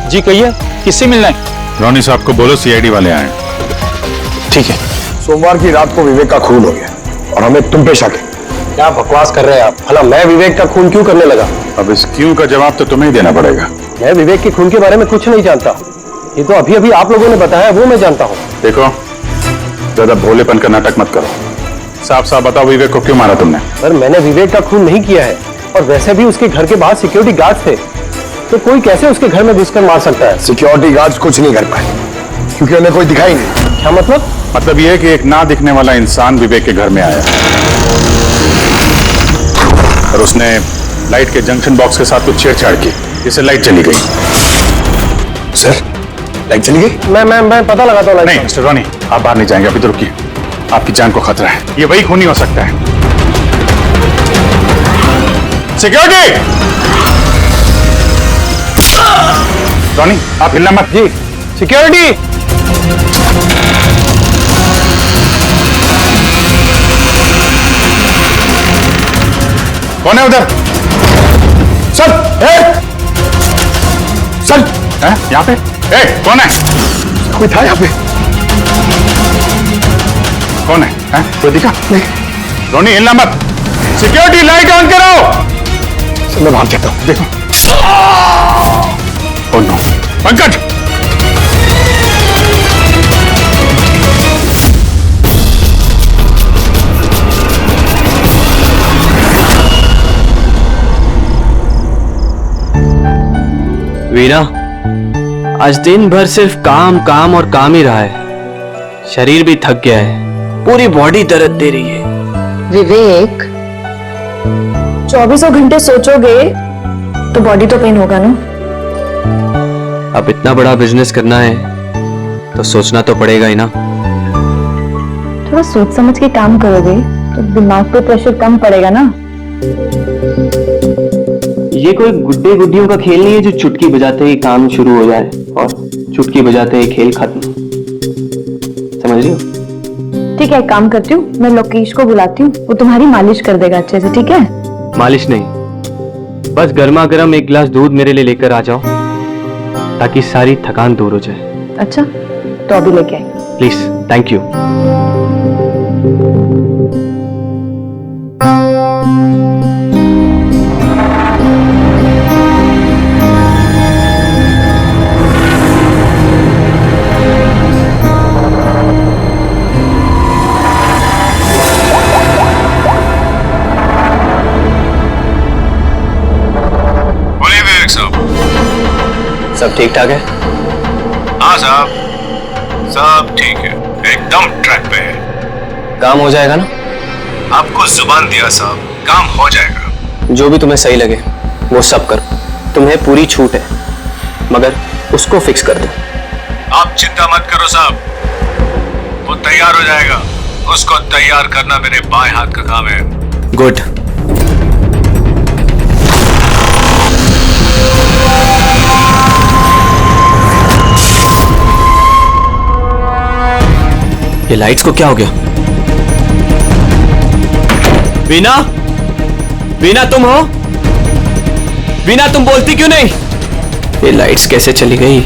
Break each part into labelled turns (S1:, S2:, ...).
S1: जी कहिए, किससे मिलना है?
S2: रोनी साहब को बोलो सीआईडी वाले आए।
S1: ठीक है।
S3: सोमवार की रात को विवेक का खून हो गया और हमें तुम पे शक है। क्या बकवास कर रहे हैं आप? भला मैं विवेक का खून क्यों करने लगा?
S2: अब इस क्यों का जवाब तो तुम्हें ही देना पड़ेगा।
S3: मैं विवेक के खून के बारे में कुछ नहीं जानता। ये तो अभी अभी आप लोगों ने बताया, वो मैं जानता हूँ।
S2: देखो, ज्यादा भोलेपन का नाटक मत करो। साफ साफ बताओ, विवेक को क्यों मारा तुमने?
S3: पर मैंने विवेक का खून नहीं किया है, और वैसे भी उसके घर के बाहर सिक्योरिटी गार्ड्स थे, तो कोई कैसे उसके घर में घुसकर मार सकता है? सिक्योरिटी गार्ड्स कुछ नहीं कर पाए क्योंकि उन्हें कोई दिखाई नहीं। क्या मतलब?
S2: मतलब यह है कि एक ना दिखने वाला इंसान विवेक के घर में आया और उसने लाइट के जंक्शन बॉक्स के साथ कुछ छेड़छाड़ की, जिससे लाइट चली गई।
S3: सर, लाइट चली गई? मैं पता लगाता हूँ।
S2: नहीं मिस्टर रोनी, आप बाहर नहीं जाएंगे, अभी तो रुकिए। आपकी जान को खतरा है, ये वही खूनी हो सकता है। सिक्योरिटी! रोनी, आप हिलना मत।
S3: जी। सिक्योरिटी!
S2: कौन है उधर? सर! सर! यहाँ पे? कौन है?
S3: कोई था यहाँ पे?
S2: कौन है? कोई दिखा? नहीं। रोनी, हिलना मत। सिक्योरिटी, लाइट ऑन करो।
S3: सर, मैं भाग जाता हूँ।
S2: देखो। Oh no, Pankaj!
S4: वीना, आज दिन भर सिर्फ काम काम और काम ही रहा है। शरीर भी थक गया है, पूरी बॉडी दर्द दे रही है।
S5: विवेक, 24 घंटे सोचोगे तो बॉडी तो पेन होगा ना?
S4: अब इतना बड़ा बिजनेस करना है तो सोचना तो पड़ेगा ही ना।
S5: थोड़ा सोच समझ के काम करोगे तो दिमाग पे प्रेशर कम पड़ेगा ना।
S4: ये कोई गुड्डे गुड्डियों का खेल नहीं है जो चुटकी बजाते ही काम शुरू हो जाए और चुटकी बजाते ही खेल खत्म। समझ रही हो?
S5: ठीक है, एक काम करती हूँ, मैं लोकेश को बुलाती हूँ, वो तुम्हारी मालिश कर देगा अच्छे से। ठीक है?
S4: मालिश नहीं, बस गर्मा गर्म एक गिलास दूध मेरे लिए लेकर आ जाओ ताकि सारी थकान दूर हो जाए।
S5: अच्छा, तो अभी लेके आई।
S4: Please, thank you. सब ठीक ठाक है?
S2: हाँ साहब, सब ठीक है, एकदम ट्रैक पे है।
S4: काम हो जाएगा ना?
S2: आपको जुबान दिया साहब, काम हो जाएगा।
S4: जो भी तुम्हें सही लगे वो सब करो, तुम्हें पूरी छूट है, मगर उसको फिक्स कर दो।
S2: आप चिंता मत करो साहब, वो तैयार हो जाएगा। उसको तैयार करना मेरे बाएं हाथ का काम है।
S4: गुड। ये लाइट्स को क्या हो गया? वीना, वीना तुम हो? वीना, तुम बोलती क्यों नहीं? ये लाइट्स कैसे चली गई?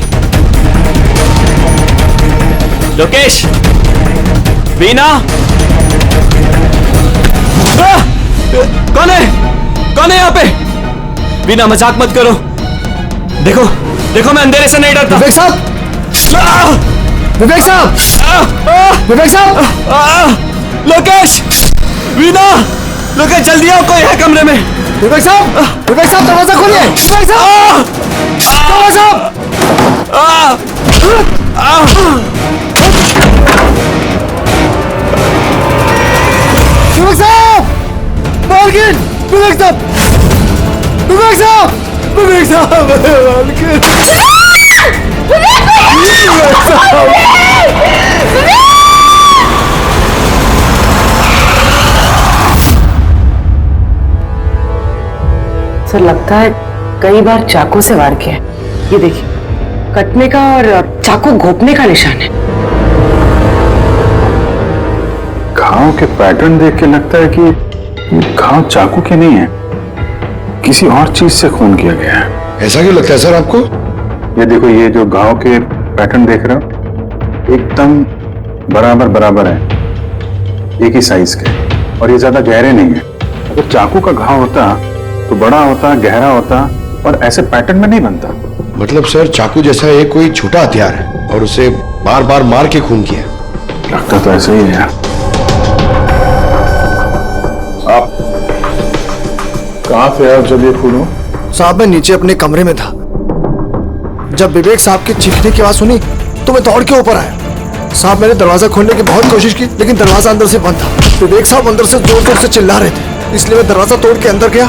S4: लोकेश, वीना, कौन है? कौन है यहाँ पे? वीना, मजाक मत करो। देखो देखो, मैं अंधेरे से नहीं डरता।
S3: विवेक साहब! विवेक साहब! विवेक साहब!
S4: लोकेश! वीना! लोकेश, जल्दी आओ, कोई है कमरे में।
S3: विवेक साहब! विवेक साहब, दरवाजा खोलिए! विवेक साहब! विवेक साहब! विवेक साहब! मालकिन! विवेक साहब! विवेक साहब! विवेक साहब! मालकिन!
S6: सर, लगता है कई बार चाकू से वार किया है। ये देखिए, कटने का और चाकू घोंपने का निशान है।
S2: घाव के पैटर्न देख के लगता है कि ये घाव चाकू के नहीं है, किसी और चीज से खून किया गया है।
S3: ऐसा क्यों लगता है सर आपको?
S7: ये देखो, ये जो घाव के पैटर्न देख रहे हो एकदम बराबर बराबर है, एक ही साइज के, और ये ज्यादा गहरे नहीं है। अगर चाकू का घाव होता तो बड़ा होता, गहरा होता, और ऐसे पैटर्न में नहीं बनता।
S3: मतलब सर चाकू जैसा ये कोई छोटा हथियार है और उसे बार बार मार के खून किया।
S7: लगता तो ऐसे ही है। आप कहाँ थे आप जब ये खून हो?
S8: साहब मैं नीचे अपने कमरे में था। जब विवेक साहब की चीखने की आवाज सुनी तो मैं दौड़ के ऊपर आया। साहब मैंने दरवाजा खोलने की बहुत कोशिश की, लेकिन दरवाजा अंदर से बंद था। विवेक साहब अंदर से जोर जोर से चिल्ला रहे थे, इसलिए मैं दरवाजा तोड़ के अंदर गया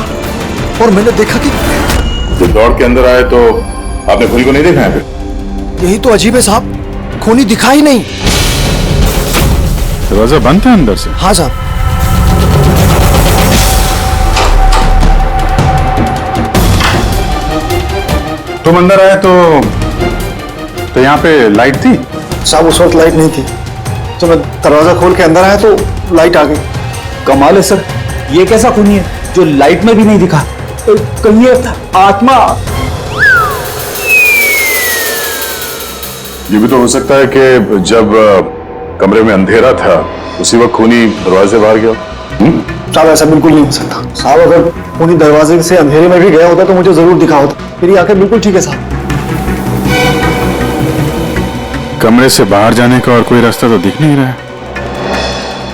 S8: और मैंने देखा कि
S7: जब दौड़ के अंदर आए तो आपने खूनी को नहीं देखा है फिर?
S8: यही तो अजीब है साहब, खूनी दिखा ही नहीं।
S7: दरवाजा बंद था अंदर से?
S8: हाँ साहब।
S7: तुम अंदर आए तो यहाँ पे लाइट थी?
S8: साहब उस वक्त लाइट नहीं थी। जब मैं दरवाजा खोल के अंदर आया तो लाइट आ गई।
S1: कमाल है सर, ये कैसा खूनी है जो लाइट में भी नहीं दिखा? कहीं ये आत्मा।
S7: ये भी तो हो सकता है कि जब कमरे में अंधेरा था उसी वक्त खूनी दरवाजे से बाहर गया।
S8: साहब ऐसा बिल्कुल नहीं हो सकता। साहब अगर खूनी दरवाजे से अंधेरे में भी गया होता तो मुझे जरूर दिखा होता। मेरी आंखें बिल्कुल ठीक है साहब।
S7: कमरे से बाहर जाने का और कोई रास्ता तो दिख नहीं रहा है।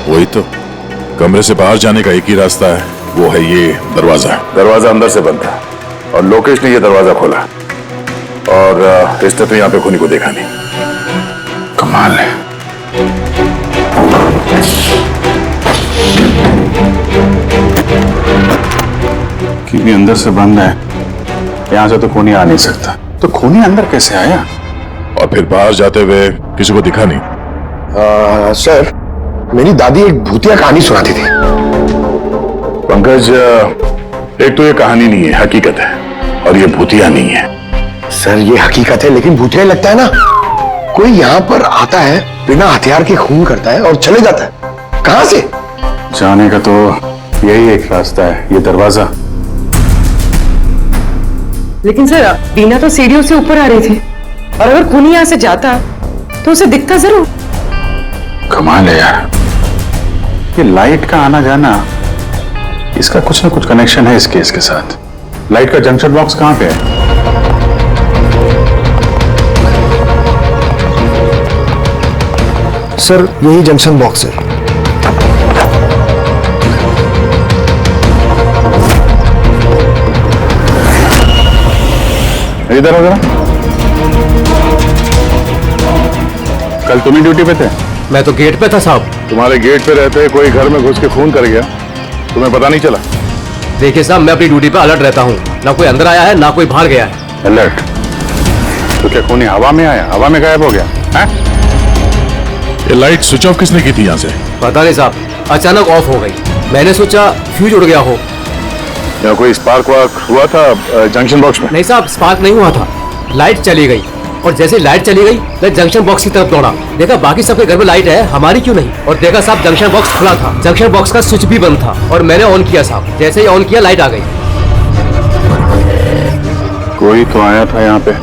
S9: वही तो, कमरे से बाहर जाने का एक ही रास्ता है, वो है ये दरवाजा।
S7: दरवाजा अंदर से बंद था और लोकेश ने ये दरवाजा खोला, और इसने तो यहाँ पे खूनी को देखा नहीं। कमाल है। क्योंकि अंदर से बंद है, यहाँ से तो खूनी आ नहीं सकता। तो खूनी अंदर कैसे आया?
S9: और फिर बाहर जाते हुए किसी को दिखा नहीं?
S3: सर मेरी दादी एक भूतिया कहानी सुनाती थी।
S7: पंकज, एक तो ये कहानी नहीं है, हकीकत है, और ये भूतिया नहीं है।
S3: सर ये हकीकत है लेकिन भूतिया ही लगता है ना। कोई यहाँ पर आता है, बिना हथियार के खून करता है और चले जाता है। कहां से?
S7: जाने का तो यही एक रास्ता है, ये दरवाजा।
S6: लेकिन सर बीना तो सीढ़ियों से ऊपर आ रही थी, और अगर खूनी यहाँ से जाता तो उसे दिखता जरूर।
S7: कमाल है यार, ये लाइट का आना जाना, इसका कुछ ना कुछ कनेक्शन है इस केस के साथ। लाइट का जंक्शन बॉक्स कहां पे है?
S8: सर यही जंक्शन बॉक्स है।
S7: इधर हो जरा। कल तुम ही ड्यूटी पे थे?
S4: मैं तो गेट पे था साहब।
S7: तुम्हारे गेट पे रहते कोई घर में घुस के खून कर गया, तुम्हें पता नहीं चला?
S4: देखिए साहब, मैं अपनी ड्यूटी पे अलर्ट रहता हूँ, ना कोई अंदर आया है ना कोई बाहर गया है।
S7: अलर्ट? तो क्या खूनी हवा में आया, हवा में गायब हो गया है?
S9: ये लाइट स्विच ऑफ किसने की थी यहाँ से?
S4: पता नहीं साहब, अचानक ऑफ हो गई। मैंने सोचा फ्यूज उड़ गया हो।
S7: या कोई स्पार्क वार्क हुआ था जंक्शन बॉक्स में?
S4: नहीं साहब, स्पार्क नहीं हुआ था, लाइट चली गई, और जैसे लाइट चली गई मैं जंक्शन बॉक्स की तरफ दौड़ा। देखा बाकी सबके घर में लाइट है, हमारी क्यों नहीं? और देखा साहब जंक्शन बॉक्स खुला था, जंक्शन बॉक्स का स्विच भी बंद था, और मैंने ऑन किया साहब। जैसे ही ऑन किया लाइट आ गई।
S7: कोई तो आया था यहाँ पे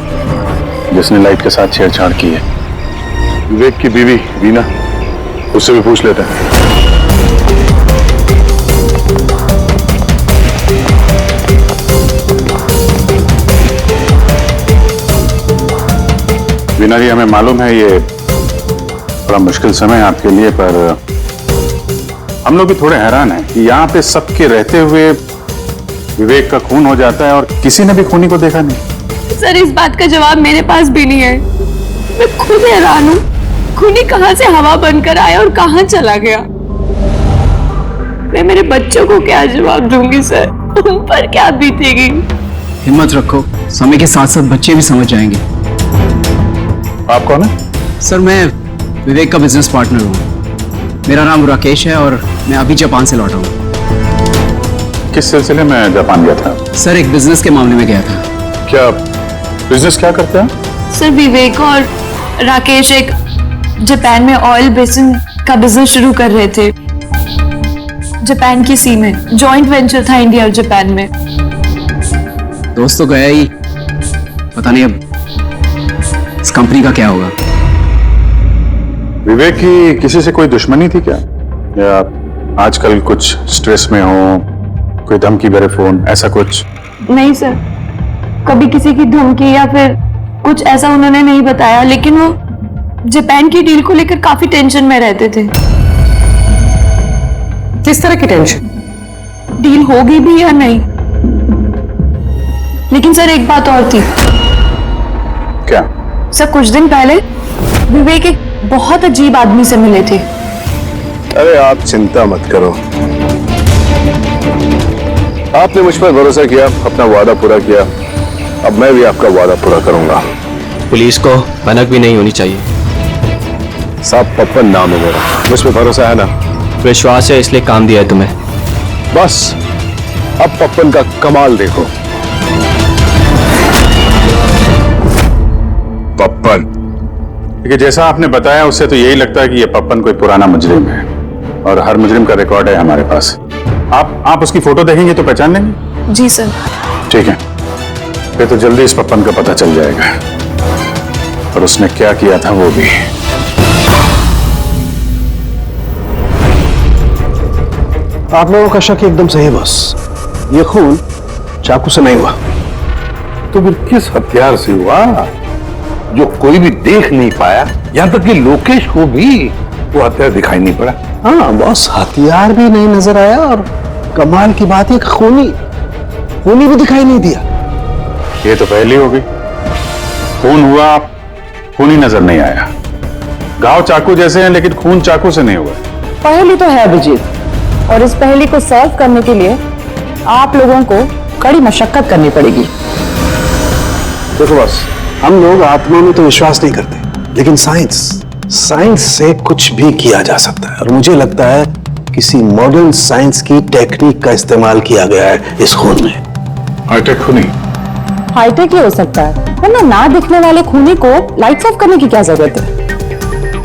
S7: जिसने लाइट के साथ छेड़छाड़ की है। विवेक की बीवी वीना, उससे भी पूछ लेते हैं। वीना जी, हमें मालूम है ये बड़ा मुश्किल समय है आपके लिए, पर हम लोग भी थोड़े हैरान हैं कि यहाँ पे सबके रहते हुए विवेक का खून हो जाता है और किसी ने भी खूनी को देखा नहीं।
S5: सर इस बात का जवाब मेरे पास भी नहीं है। मैं खुद हैरान हूँ, खूनी कहाँ से हवा बनकर आया और कहाँ चला गया। मैं मेरे बच्चों को क्या जवाब दूंगी सर, उन पर क्या बीतेगी।
S1: हिम्मत रखो, समय के साथ साथ बच्चे भी समझ जाएंगे।
S7: आप कौन है?
S1: सर मैं विवेक का बिजनेस पार्टनर हूँ। मेरा नाम राकेश है और मैं अभी जापान से लौटा हूँ।
S7: किस सिलसिले में जापान गया था?
S1: सर एक बिजनेस के मामले में गया था।
S7: क्या बिजनेस क्या करते हैं?
S5: सर विवेक और राकेश एक जापान में ऑयल बेसिन का बिजनेस शुरू कर रहे थे। जापान की सी में जॉइंट वेंचर था इंडिया और जापान में।
S1: दोस्त तो गया ही, पता नहीं अब इस कंपनी का क्या होगा?
S7: विवेक की किसी से कोई दुश्मनी थी क्या, या आजकल कुछ स्ट्रेस में हो, कोई धमकी भरे फोन, ऐसा कुछ?
S5: नहीं सर, कभी किसी की धमकी या फिर कुछ ऐसा उन्होंने नहीं बताया, लेकिन वो जापान की डील को लेकर काफी टेंशन में रहते थे।
S6: किस तरह की टेंशन?
S5: डील होगी भी या नहीं। लेकिन सर एक बात और थी।
S7: क्या?
S5: सर कुछ दिन पहले विवेक एक बहुत अजीब आदमी से मिले थे।
S3: अरे आप चिंता मत करो, आपने मुझ पर भरोसा किया, अपना वादा पूरा किया, अब मैं भी आपका वादा पूरा करूंगा।
S4: पुलिस को भनक भी नहीं होनी चाहिए।
S3: साहब पप्पन नाम है मेरा, मुझ पर भरोसा है ना?
S4: विश्वास है इसलिए काम दिया है तुम्हें।
S3: बस अब पप्पन का कमाल देखो।
S7: पप्पन? देखिए, जैसा आपने बताया उससे तो यही लगता है कि ये पप्पन कोई पुराना मुजरिम है, और हर मुजरिम का रिकॉर्ड है हमारे पास। आप उसकी फोटो देखेंगे तो पहचान लेंगे?
S5: जी सर।
S7: ठीक है, फिर तो जल्दी इस पप्पन का पता चल जाएगा, और उसने क्या किया था वो भी।
S3: आप लोगों का शक एकदम सही है बॉस, ये खून चाकू से नहीं हुआ।
S10: तो फिर किस हथियार से हुआ जो कोई भी देख नहीं पाया, यहां तक कि लोकेश को भी वो हथियार दिखाई नहीं पड़ा?
S3: हाँ बॉस, हथियार भी नहीं नजर आया, और कमाल की बात है खूनी भी दिखाई नहीं दिया।
S7: ये तो पहली हो गई, खून हुआ, खून ही नजर नहीं आया। घाव चाकू जैसे हैं लेकिन खून चाकू से नहीं हुआ।
S6: पहेली तो है अभिजीत, और इस पहेली को सॉल्व करने के लिए आप लोगों को कड़ी मशक्कत करनी पड़ेगी।
S3: देखो बॉस, हम लोग आत्मा में तो विश्वास नहीं करते, लेकिन साइंस से कुछ भी किया जा सकता है, और मुझे लगता है किसी मॉडर्न साइंस की टेक्निक का इस्तेमाल किया गया है इस खून में।
S7: हाईटेक खूनी?
S6: हाईटेक ही हो सकता है, वरना ना दिखने वाले खूनी को लाइट्स ऑफ करने की क्या जरूरत है?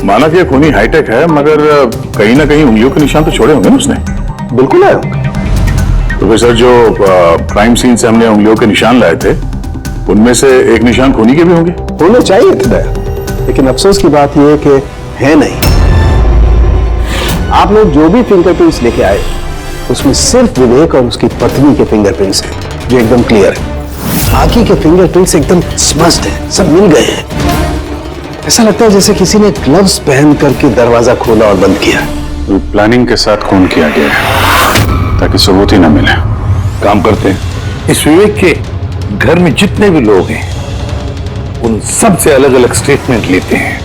S7: माना कि ये खूनी हाईटेक है, मगर कहीं ना कहीं उंगलियों के निशान तो छोड़े होंगे ना उसने?
S3: बिल्कुल है।
S7: तो फिर सर, जो क्राइम सीन से हमने उंगलियों के निशान लाए थे, उनमें से एक निशान खूनी के भी होंगे?
S3: होने चाहिए थे, लेकिन अफसोस की बात यह है कि है नहीं। आप लोग जो भी फिंगरप्रिंट्स लेके आए, उसमें सिर्फ विवेक और उसकी पत्नी के फिंगरप्रिंट्स हैं, जो एकदम क्लियर है। बाकी के फिंगरप्रिंट्स एकदम स्मज्ड हैं, सब मिल गए हैं। ऐसा लगता है जैसे किसी ने ग्लव्स पहन करके दरवाजा खोला और बंद किया।
S7: प्लानिंग के साथ खून किया गया है, ताकि सबूत ही न मिले।
S10: काम करते हैं, इस विवेक के घर में जितने भी लोग हैं, उन सब से अलग अलग स्टेटमेंट लेते हैं,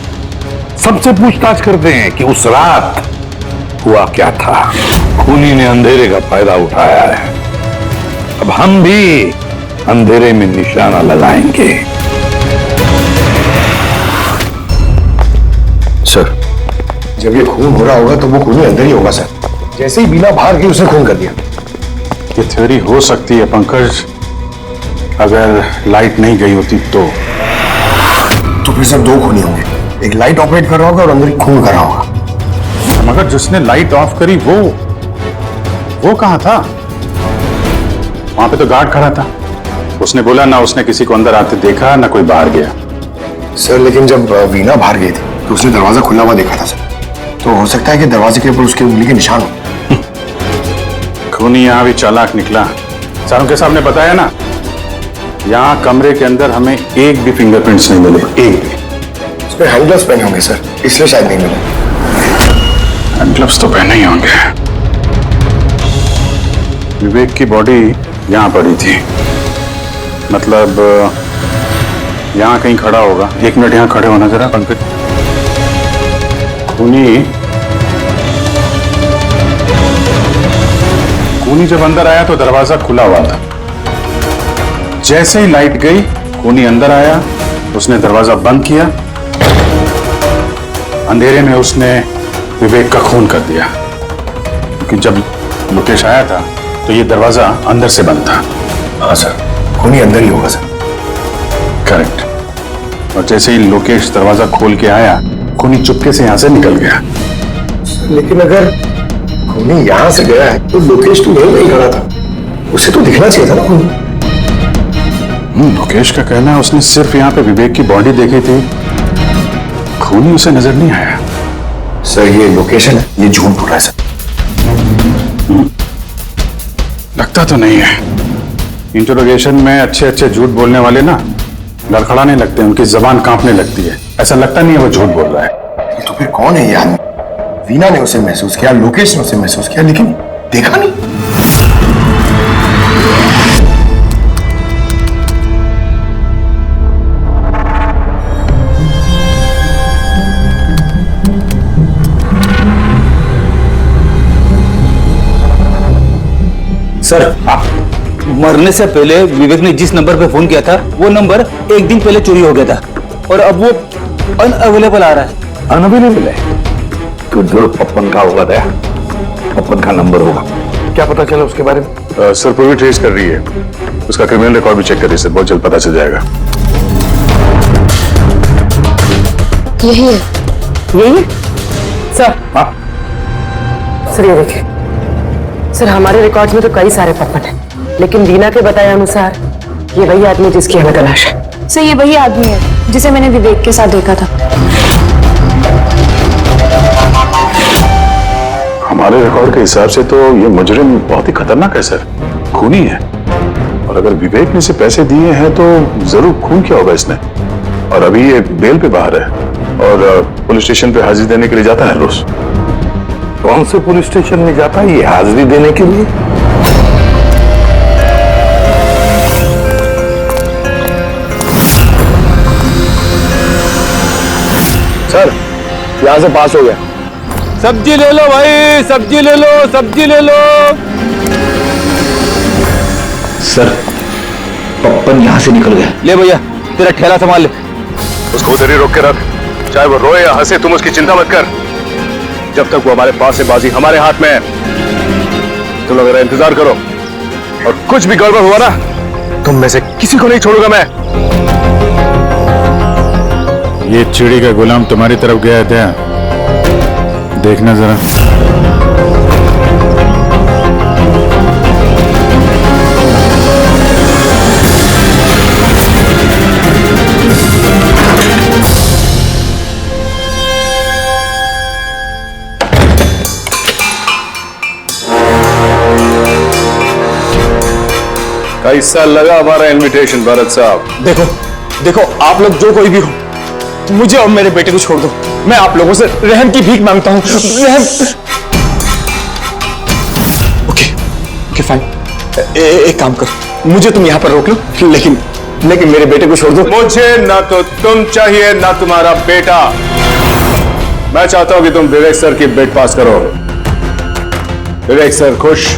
S10: सबसे पूछताछ करते हैं कि उस रात हुआ क्या था। खूनी ने अंधेरे का फायदा उठाया है, अब हम भी अंधेरे में निशाना लगाएंगे।
S3: सर, जब ये खून हो रहा होगा तो वो खूनी अंदर ही होगा सर। जैसे ही बीना बाहर गई उसने खून कर दिया।
S7: ये थ्योरी हो सकती है पंकज, अगर लाइट नहीं गई होती तो
S3: फिर सर दो खूनी होंगे, एक लाइट ऑपरेट कर रहा होगा और अंदर खून कर रहा होगा।
S7: मगर जिसने लाइट ऑफ करी वो कहां था? वहां पे तो गार्ड खड़ा था, उसने बोला ना उसने किसी को अंदर आते देखा ना कोई बाहर गया।
S3: सर लेकिन जब वीना बाहर गई थी तो उसने दरवाजा खुला हुआ देखा था सर, तो हो सकता है कि दरवाजे के ऊपर उसके उंगली के निशान हो।
S7: खूनी यहाँ भी चालाक निकला। चाणक्य साहब ने बताया ना, यहाँ कमरे के अंदर हमें एक भी फिंगरप्रिंट्स नहीं मिले, एक भी।
S3: उसमें हैंड ग्लव्स पहने होंगे सर, इसलिए शायद नहीं मिले।
S7: हैंड ग्लव्स तो पहने ही होंगे। विवेक की बॉडी यहाँ पड़ी थी, मतलब यहाँ कहीं खड़ा होगा। 1 मिनट यहाँ खड़े होना जरा पंकज। खूनी जब अंदर आया तो दरवाजा खुला हुआ था। जैसे ही लाइट गई, खूनी अंदर आया, उसने दरवाजा बंद किया, अंधेरे में उसने विवेक का खून कर दिया। क्योंकि जब मुकेश आया था तो ये दरवाजा अंदर से बंद था।
S3: हाँ सर, खूनी अंदर ही होगा सर।
S7: करेक्ट। और जैसे ही लोकेश दरवाजा खोल के आया, खूनी चुपके से यहां से निकल गया।
S3: लेकिन अगर खूनी यहां से गया है तो लोकेश तो यहीं नहीं खड़ा था, उसे तो दिखना चाहिए था ना खूनी।
S7: लोकेश का कहना है उसने सिर्फ यहाँ पे विवेक की बॉडी देखी थी खूनी उसे नजर नहीं आया।
S8: सर ये लोकेशन है, ये झूठ बोल रहा है सर।
S7: लगता तो नहीं है। इंटरोगेशन में अच्छे अच्छे झूठ बोलने वाले ना लड़खड़ाने लगते हैं, उनकी जबान कांपने लगती है। ऐसा लगता नहीं है वो झूठ बोल रहा है।
S8: तो फिर कौन है ये आदमी? वीना ने उसे महसूस किया, लोकेश ने उसे महसूस किया, लेकिन देखा नहीं।
S11: सर मरने से पहले विवेक ने जिस नंबर पे फोन किया था वो नंबर एक दिन पहले चोरी हो गया था और अब वो अनअवेलेबल आ रहा है।
S10: अनअवेलेबल है तो जो पप्पन का होगा दया, पप्पन का नंबर होगा। क्या पता चला उसके बारे में?
S7: सर पूरी ट्रेस कर रही है, उसका क्रिमिनल रिकॉर्ड भी चेक कर रही है सर, बहुत जल्द पता चल जाएगा।
S6: यही है, यही है सर।
S10: हाँ
S6: सर ये देखिए सर, हमारे रिकॉर्ड्स में तो कई सारे पप्पन हैं, लेकिन वीना के बताए अनुसार ये वही आदमी जिसकी हमें तलाश है।
S5: सर ये वही आदमी है जिसे मैंने विवेक के साथ देखा था।
S7: हमारे रिकॉर्ड के हिसाब से तो ये मुजरिम बहुत ही खतरनाक है सर, खूनी है। और अगर विवेक ने इसे पैसे दिए हैं तो जरूर खून किया होगा इसने। और अभी ये बेल पे बाहर है और पुलिस स्टेशन पे हाजिरी देने के लिए जाता है रोज।
S10: कौन से पुलिस स्टेशन में जाता है ये हाजिरी देने के लिए?
S11: सर यहां से पास हो गया। सब्जी ले लो भाई, सब्जी ले लो, सब्जी ले लो।
S8: सर पप्पन यहां से निकल गया।
S11: ले भैया तेरा ठेला संभाल ले।
S7: उसको उधर ही रोक के रख, चाहे वो रोए या हंसे तुम उसकी चिंता मत कर। जब तक वो हमारे पास है बाजी हमारे हाथ में है। तुम लोग इंतजार करो और कुछ भी गड़बड़ हुआ ना तुम में से किसी को नहीं छोड़ूंगा मैं।
S9: ये चिड़ी का गुलाम तुम्हारी तरफ गया है क्या? देखना जरा।
S7: कैसा लगा हमारा इनविटेशन भरत साहब?
S8: देखो देखो आप लोग जो कोई भी हो, मुझे और मेरे बेटे को छोड़ दो। मैं आप लोगों से रहम की भीख मांगता हूँ। रहम। Okay fine. एक काम करो, मुझे तुम यहाँ पर रोक लो, लेकिन मेरे बेटे को छोड़ दो।
S7: मुझे ना तो तुम चाहिए ना तुम्हारा बेटा। मैं चाहता हूं कि तुम विवेक सर की बिड पास करो। विवेक सर खुश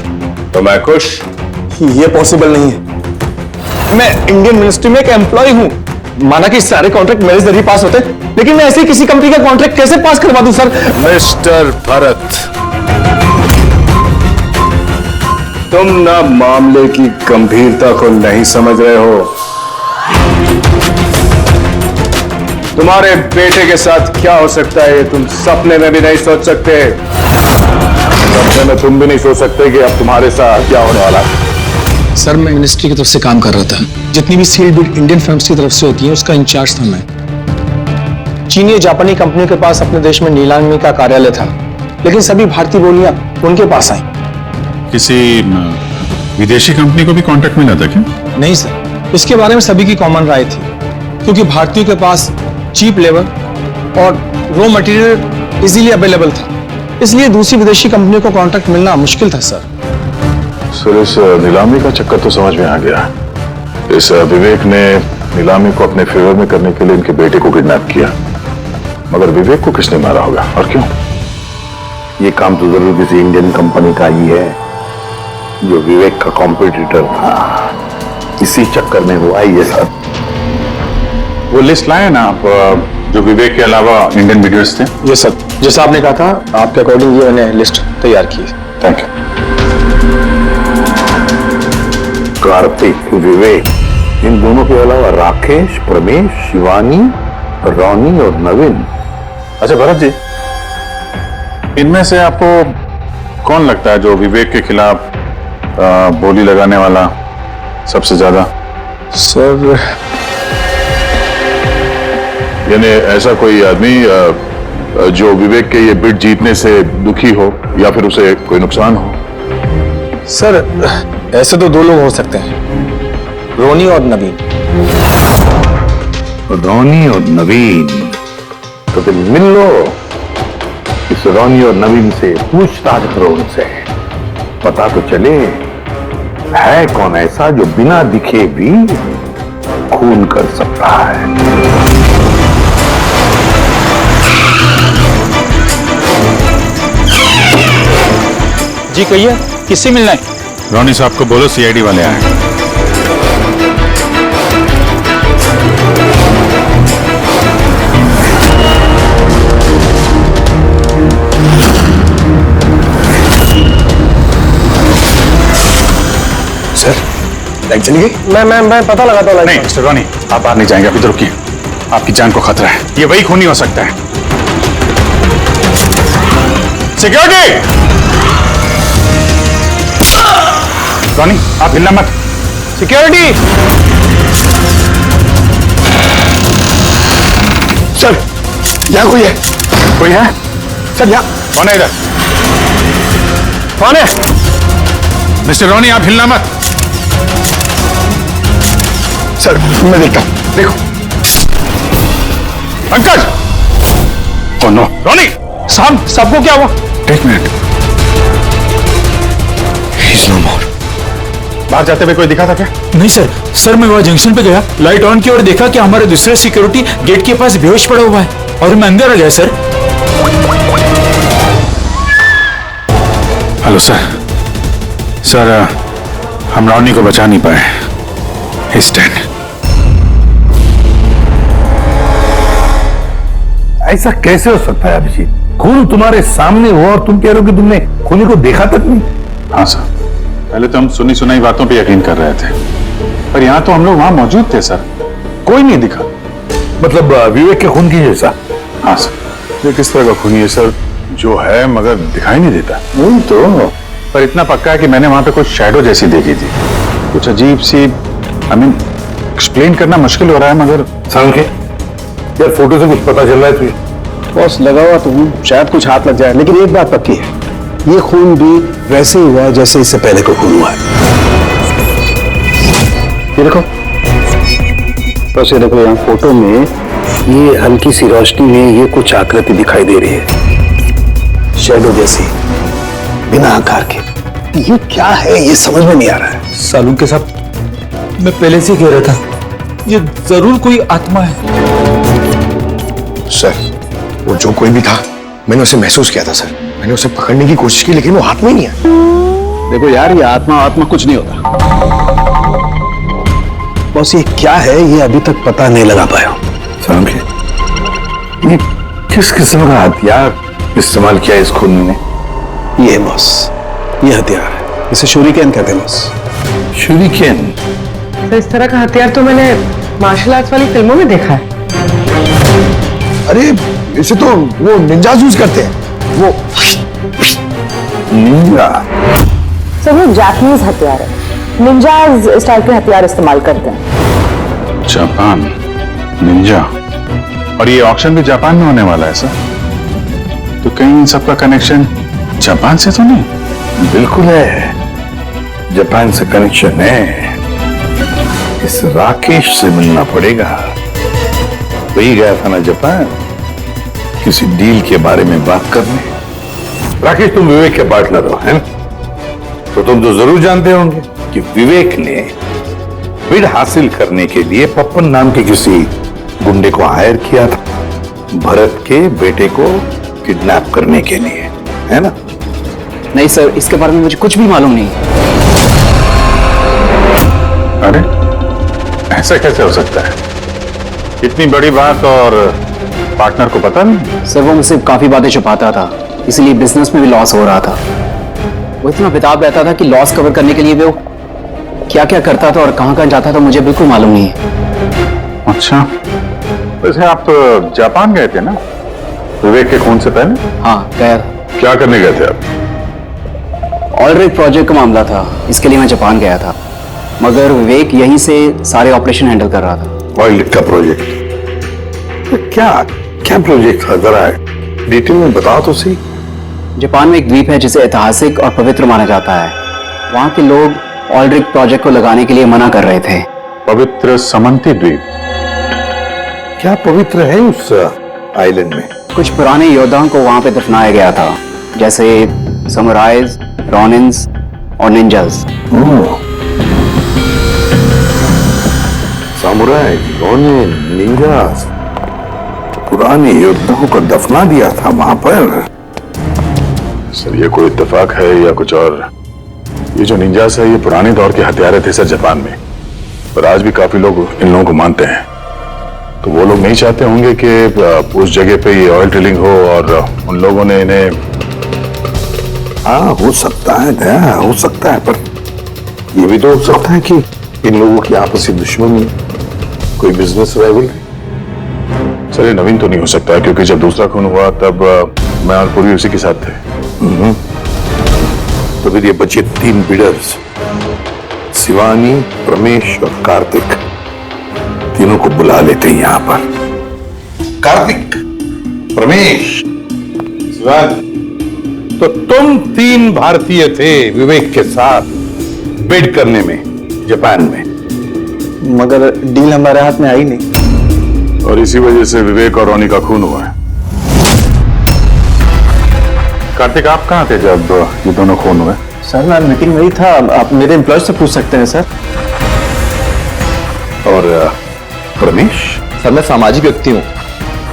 S7: तो मैं खुश।
S8: ये पॉसिबल नहीं है। मैं इंडियन मिनिस्ट्री में एक एम्प्लॉय हूँ। माना कि सारे कॉन्ट्रैक्ट मेरे जरिए पास होते, लेकिन मैं ऐसे किसी कंपनी का कॉन्ट्रैक्ट कैसे पास करवा दूं सर?
S7: मिस्टर भरत, तुम ना मामले की गंभीरता को नहीं समझ रहे हो। तुम्हारे बेटे के साथ क्या हो सकता है ये तुम सपने में भी नहीं सोच सकते। सपने में तुम भी नहीं सोच सकते कि अब तुम्हारे साथ क्या होने वाला है।
S8: सर मैं मिनिस्ट्री की तरफ से काम कर रहा था। जितनी भी सील बिड इंडियन फर्म्स की तरफ से होती है उसका इंचार्ज था मैं। चीनी या जापानी कंपनी के पास अपने देश में नीलामी का कार्यालय था, लेकिन सभी भारतीय बोलियां उनके पास आई।
S9: किसी विदेशी कंपनी को भी कॉन्ट्रैक्ट मिला था क्या?
S8: नहीं सर, इसके बारे में सभी की कॉमन राय थी, क्योंकि भारतीयों के पास चीप लेबर और रॉ मटेरियल इजीली अवेलेबल था, इसलिए दूसरी विदेशी कंपनियों को कॉन्ट्रैक्ट मिलना मुश्किल था सर।
S7: सर इस नीलामी का चक्कर तो समझ में आ गया। इस विवेक ने नीलामी को अपने फेवर में करने के लिए इनके बेटे को किडनैप किया, मगर विवेक को किसने मारा होगा और क्यों?
S10: ये काम तो जरूर किसी इंडियन कंपनी का ही है जो विवेक का कॉम्पिटिटर था। इसी चक्कर में हुआ ये सब।
S7: वो लिस्ट लाए ना आप जो विवेक के अलावा इंडियन मीडियर्स थे?
S8: ये सर, जैसा आपने कहा था आपके अकॉर्डिंग ये मैंने लिस्ट तैयार की है।
S7: Thank you.
S10: कार्तिक, विवेक, इन दोनों के अलावा राकेश, प्रमेश, शिवानी, रोनी और नवीन।
S7: अच्छा भरत जी, इनमें से आपको कौन लगता है जो विवेक के खिलाफ बोली लगाने वाला सबसे ज्यादा?
S8: सर
S9: यानी ऐसा कोई आदमी जो विवेक के ये बिड जीतने से दुखी हो या फिर उसे कोई नुकसान हो?
S8: सर ऐसे तो दो लोग हो सकते हैं, रोनी और नवीन।
S10: रोनी और नवीन, तो फिर मिल लो, इस रोनी और नवीन से पूछताछ करो उनसे, पता तो चले है कौन ऐसा जो बिना दिखे भी खून कर सकता है।
S11: जी कहिए, किससे मिलना है?
S9: रोनी साहब को बोलो सीआईडी वाले आए।
S8: सर लाइट चली गई? मैं पता लगाता हूँ।
S7: नहीं मिस्टर रोनी, आप बाहर नहीं जाएंगे, अभी तो रुकिए, आपकी जान को खतरा है, ये वही खूनी हो सकता है। सिक्योरिटी! रोनी आप हिलना मत।
S8: सिक्योरिटी! सर यहाँ कोई है?
S7: कोई है?
S8: सर यहाँ
S7: कौन है इधर?
S8: कौन है?
S7: मिस्टर रोनी आप हिलना मत।
S8: सर मैं देखता हूँ, देखो।
S7: पंकज! ओह नो, रोनी!
S8: साहब सबको क्या हुआ?
S7: एक मिनट,
S8: He's no more.
S7: बाहर जाते हुए कोई दिखा था क्या?
S11: नहीं सर मैं वहाँ जंक्शन पे गया, लाइट ऑन की और देखा कि हमारे दूसरे सिक्योरिटी गेट के पास बेहोश पड़ा हुआ है और मैं अंदर आ गया सर।
S7: हेलो सर, हम रोनी को बचा नहीं पाए। He's dead.
S10: ऐसा कैसे हो सकता है अभिजीत? खून तुम्हारे सामने हुआ और तुम कह रहे हो कि तुमने खूनी को देखा तक नहीं?
S7: हाँ सर, पहले तो हम सुनी सुनाई बातों पे यकीन कर रहे थे, पर यहाँ तो हम लोग वहां मौजूद थे सर, कोई नहीं दिखा।
S10: मतलब विवेक के खून की जैसा?
S7: हाँ सर। ये किस तरह का खूनी है सर, जो है मगर दिखाई नहीं देता?
S10: वही तो,
S7: पर इतना पक्का है कि मैंने वहां पे कुछ शैडो जैसी देखी थी, कुछ अजीब सी, एक्सप्लेन करना मुश्किल हो रहा है मगर।
S10: सांके यार, फोटो से कुछ पता चल रहा है तुझे?
S3: बॉस लगा हुआ तो हूँ, शायद कुछ हाथ लग जाए, लेकिन एक बात पक्की है, ये खून भी वैसे ही हुआ है जैसे इससे पहले को खून हुआ है। ये देखो, बस ये देखो, यहाँ फोटो में ये हल्की सी रोशनी में ये कुछ आकृति दिखाई दे रही है, शैडो जैसी, बिना आकार के। ये क्या है, ये समझ में नहीं आ रहा है।
S11: सालून के साथ मैं पहले से कह रहा था, ये जरूर कोई आत्मा है।
S8: सर वो जो कोई भी था, मैंने उसे महसूस किया था सर, मैंने उसे पकड़ने की कोशिश की लेकिन वो हाथ में ही नहीं आया।
S3: देखो यार, ये आत्मा कुछ नहीं होता। बस ये क्या है, ये अभी तक पता नहीं लगा पाया।
S10: सांके, ये किस किस्म का हथियार इस्तेमाल किया इस खूनी ने?
S3: ये बॉस, ये हथियार है, इसे शूरिकेन कहते हैं बॉस।
S10: शूरिकेन?
S6: तो इस तरह का हथियार तो मैंने मार्शल आर्ट्स वाली फिल्मों में देखा है।
S8: अरे इसे तो वो निंजाज यूज करते हैं, वो
S10: निंजा?
S6: सर वो जापानीज हथियार है, निंजाज स्टाइल के हथियार इस्तेमाल करते हैं।
S7: जापान निंजा, और ये ऑक्शन भी जापान में होने वाला है सर, तो कहीं इन सबका कनेक्शन जापान से तो नहीं?
S10: बिल्कुल है, जापान से कनेक्शन है। इस राकेश से मिलना पड़ेगा, वही गया था ना जापान किसी डील के बारे में बात करने। राकेश, तुम विवेक के पार्टनर हो, है ना? तो तुम तो जरूर जानते होंगे कि विवेक ने बिड हासिल करने के लिए पप्पन नाम के किसी गुंडे को हायर किया था, भरत के बेटे को किडनैप करने के लिए, है ना?
S1: नहीं सर, इसके बारे में मुझे कुछ भी मालूम नहीं।
S7: अरे ऐसा कैसे हो सकता है, इतनी बड़ी बात और पार्टनर को पता नहीं?
S1: सर वो मुझसे काफी बातें छुपाता था, इसलिए बिजनेस में भी लॉस हो रहा था। वो इतना बेताब रहता था कि लॉस कवर करने के लिए वो क्या क्या करता था और कहां कहां जाता था मुझे बिल्कुल मालूम नहीं है।
S7: अच्छा, वैसे आप तो जापान गए थे ना विवेक के खून से पहले?
S1: हाँ गया था।
S7: क्या करने गए थे आप?
S1: ऑलरेडी प्रोजेक्ट का मामला था, इसके लिए मैं जापान गया था, मगर विवेक यहीं से सारे ऑपरेशन हैंडल कर रहा था।
S10: ऑयल का प्रोजेक्ट? क्या क्या प्रोजेक्ट था, जरा डिटेल में बताओ तो सही।
S1: जापान में एक द्वीप है जिसे ऐतिहासिक और पवित्र माना जाता है। वहां के लोग ऑल्ड्रिक प्रोजेक्ट को लगाने के लिए मना कर रहे थे।
S7: पवित्र समंती द्वीप?
S10: क्या पवित्र है उस आइलैंड में?
S1: कुछ पुराने योद्धाओं को वहां पे दफनाया गया था, जैसे समुराइज, रॉनिन्स और निंजास।
S10: सामुराई, रोनिन, निंजास, पुराने योद्धाओं को दफना दिया था वहां पर।
S9: सर ये कोई इत्तेफाक है या कुछ और? ये जो निंजास है ये पुराने दौर के हथियारे थे सर जापान में, पर आज भी काफी लोग इन लोगों को मानते हैं। तो वो लोग नहीं चाहते होंगे कि उस जगह पे ये ऑयल ड्रिलिंग हो और उन लोगों ने इन्हें।
S10: हाँ हो सकता है दया, हो सकता है, पर ये भी तो हो सकता है कि इन लोगों की आपसी दुश्मनी, कोई बिजनेस राइवल।
S9: सर ये नवीन तो नहीं हो सकता, क्योंकि जब दूसरा खून हुआ तब मैं और पूरी उसी के साथ थे।
S10: तो फिर ये बचे 3 बिडर्स, शिवानी, प्रमेश और कार्तिक, तीनों को बुला लेते हैं यहां पर। कार्तिक, प्रमेश, शिवानी, तो तुम 3 भारतीय थे विवेक के साथ बिड करने में जापान में,
S11: मगर डील हमारे हाथ में आई नहीं,
S9: और इसी वजह से विवेक और रोनी का खून हुआ है।
S7: कार्तिक आप कहाँ थे जब ये दोनों खून हुए?
S11: सर मैं मीटिंग में ही था, आप मेरे एम्प्लॉय से पूछ सकते हैं सर।
S10: और प्रमेश?
S11: सर मैं सामाजिक व्यक्ति हूँ,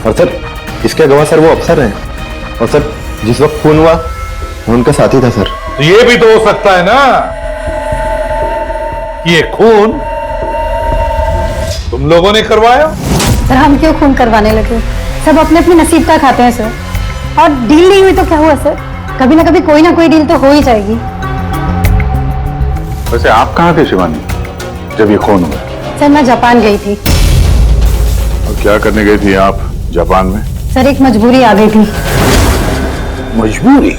S11: और सर इसके गवाह सर वो अफसर हैं, और सर जिस वक्त खून हुआ मैं उनका साथी था सर।
S10: तो ये भी तो हो सकता है ना कि ये खून तुम लोगों ने करवाया?
S12: सर हम क्यों खून करवाने लगे, सब अपने अपने नसीब का खाते हैं सर। और डील नहीं हुई तो क्या हुआ सर, कभी ना कोई डील तो हो ही जाएगी।
S7: वैसे आप कहाँ थे शिवानी जब ये खून हुआ?
S12: सर मैं जापान गई थी।
S9: और क्या करने गई थी आप जापान में?
S12: सर एक मजबूरी आ गई थी।
S10: मजबूरी?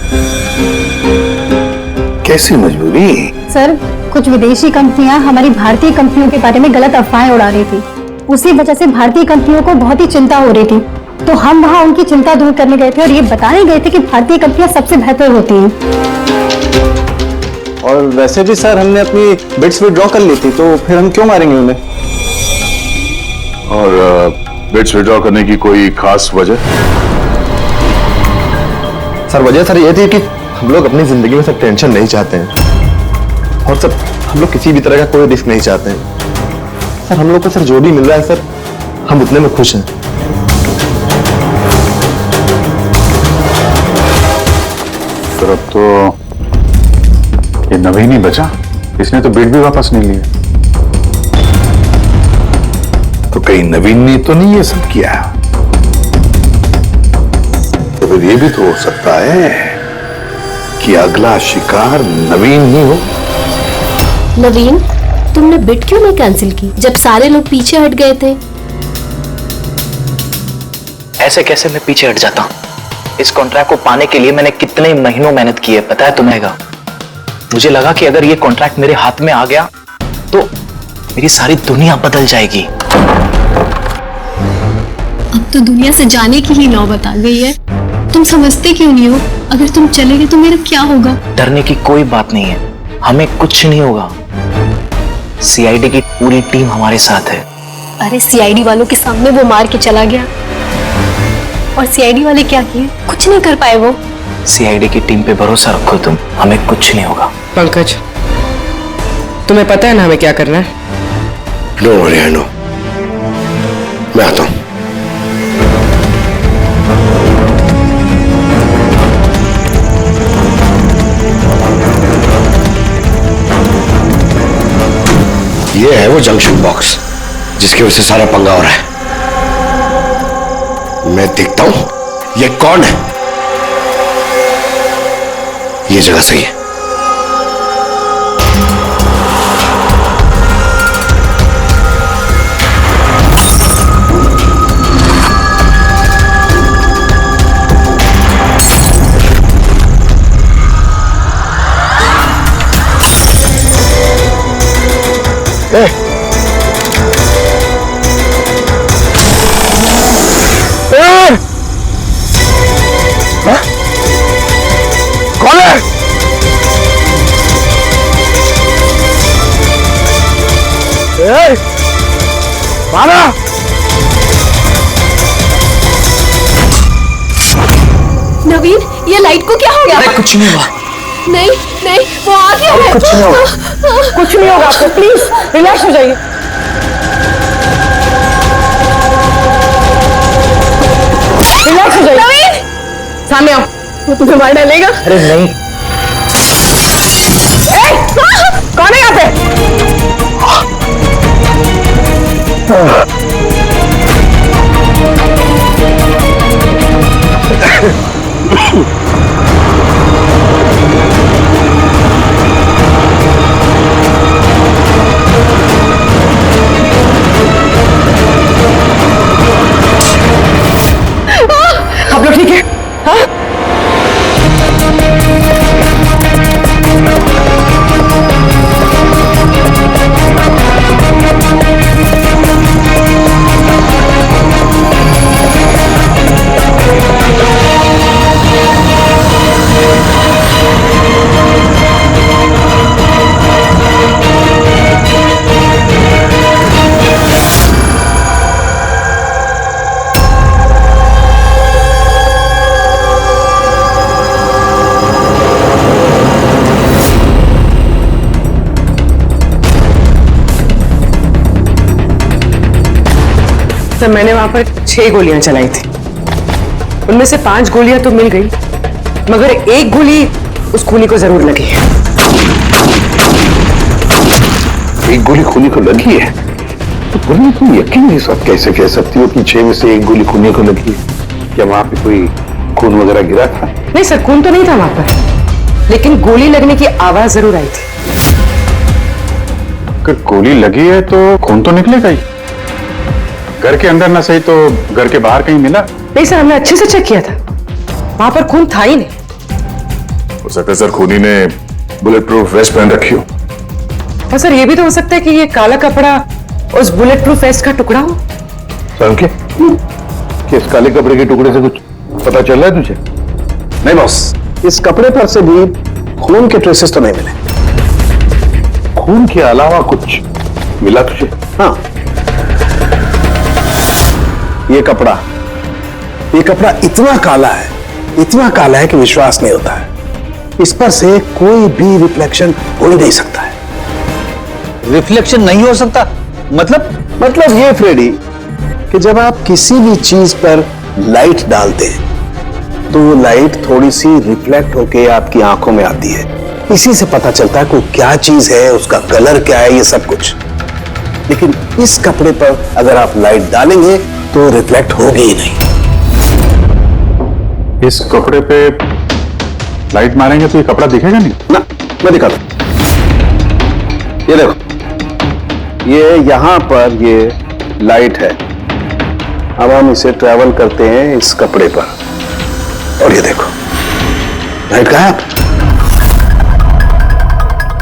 S10: कैसी मजबूरी?
S12: सर कुछ विदेशी कंपनियां हमारी भारतीय कंपनियों के बारे में गलत अफवाहें उड़ा रही थी, उसी वजह से भारतीय कंपनियों को बहुत ही चिंता हो रही थी। तो हम वहां उनकी चिंता दूर करने गए थे और ये बताने गए थे कि भारतीय कंपनियां सबसे बेहतर होती हैं।
S11: और वैसे भी सर हमने अपनी बिड्स विड्रॉ कर ली थी, तो फिर हम क्यों मारेंगे उन्हें?
S9: और बिड्स विड्रॉ करने की कोई खास वजह?
S11: सर वजह सर ये थी कि हम लोग अपनी जिंदगी में सर टेंशन नहीं चाहते हैं, और सर हम लोग किसी भी तरह का कोई रिस्क नहीं चाहते हैं। सर हम लोग को सर जो भी मिल रहा है सर हम उतने में खुश हैं।
S7: सर अब तो ये नवीन ही बचा, इसने तो बिड भी वापस नहीं लिया।
S10: तो कहीं नवीन ने तो नहीं ये सब किया? तो फिर ये भी तो हो सकता है कि अगला शिकार नवीन ही हो।
S13: नवीन, तुमने बिड क्यों नहीं कैंसिल की जब सारे लोग पीछे हट गए थे?
S1: ऐसे कैसे मैं पीछे हट जाता? इस कॉन्ट्रैक्ट को पाने के लिए मैंने कितने महीनों मेहनत की है पता है तुम्हें? मुझे लगा कि अगर ये कॉन्ट्रैक्ट मेरे हाथ में आ गया तो मेरी सारी दुनिया बदल जाएगी।
S13: अब तो दुनिया से जाने की ही नौबत आ गई है। तुम समझते क्यों नहीं हो? अगर तुम चले गए तो मेरा क्या होगा?
S1: डरने की कोई बात नहीं है, हमें कुछ नहीं होगा। सीआईडी की पूरी टीम हमारे साथ है।
S13: अरे सीआईडी वालों के सामने वो मार के चला गया, और सीआईडी वाले क्या किए? कुछ नहीं कर पाए वो।
S1: सीआईडी की टीम पे भरोसा रखो तुम, हमें कुछ नहीं होगा।
S6: पंकज तुम्हें पता है ना हमें क्या करना है?
S3: नो वरी, आई नो, मैं आता हूं। ये है वो जंक्शन बॉक्स जिसकी वजह से सारा पंगा हो रहा है। मैं देखता हूं ये कौन है। ये जगह सही है। मारा।
S13: नवीन, ये लाइट को क्या हो गया?
S1: अरे कुछ नहीं हुआ।
S13: नहीं नहीं, वो आ गया है।
S1: कुछ नहीं होगा।
S6: कुछ नहीं होगा आपको, प्लीज रिलैक्स हो जाइए। रिलैक्स हो जाइए।
S13: नवीन,
S6: सामने आओ, वो तुम्हें मार डालेगा।
S1: अरे नहीं।
S6: कौन है यहाँ पे? आप लोग ठीक है? हाँ? सर, मैंने वहां पर 6 गोलियां चलाई थी। उनमें से 5 गोलियां तो मिल गई, मगर एक गोली उस खूनी को जरूर लगी है।
S10: एक गोली खूनी को लगी है तो पुलिस तुम यकीन नहीं सब कैसे कह सकती हो कि 6 में से एक गोली खूनी को लगी है? क्या वहां पे कोई खून वगैरह गिरा था?
S6: नहीं सर, खून तो नहीं था वहां पर, लेकिन गोली लगने की आवाज जरूर आई थी।
S7: अगर गोली लगी है तो खून तो निकलेगा ही। घर के अंदर ना सही तो घर के बाहर कहीं मिला?
S6: नहीं सर, हमने अच्छे से चेक किया था, वहां पर खून था ही नहीं।
S9: हो सकता है सर खूनी ने बुलेट प्रूफ वेस्ट पहन रखी हो।
S6: और सर, ये भी तो हो सकता है कि ये काला कपड़ा उस बुलेट प्रूफ वेस्ट का टुकड़ा हो।
S10: कि इस काले कपड़े के टुकड़े से कुछ पता चल रहा है तुझे?
S3: नहीं बॉस, इस कपड़े पर से भी खून के ट्रेसेस तो नहीं मिले।
S10: खून के अलावा कुछ मिला तुझे?
S3: हाँ, ये कपड़ा इतना काला है कि विश्वास नहीं होता है। इस पर से कोई भी रिफ्लेक्शन हो ही नहीं सकता है।
S1: रिफ्लेक्शन नहीं हो सकता?
S3: मतलब ये फ्रेडी कि जब आप किसी भी चीज पर लाइट डालते हैं तो वो लाइट थोड़ी सी रिफ्लेक्ट होके आपकी आंखों में आती है। इसी से पता चलता है कि क्या चीज है, उसका कलर क्या है, ये सब कुछ। लेकिन इस कपड़े पर अगर आप लाइट डालेंगे तो रिफ्लेक्ट होगी ही नहीं।
S7: इस कपड़े पे लाइट मारेंगे तो ये कपड़ा दिखेगा नहीं
S3: ना। मैं दिखाता हूं, ये देखो, ये यहां पर ये लाइट है। अब हम इसे ट्रैवल करते हैं इस कपड़े पर और ये देखो लाइट गायब।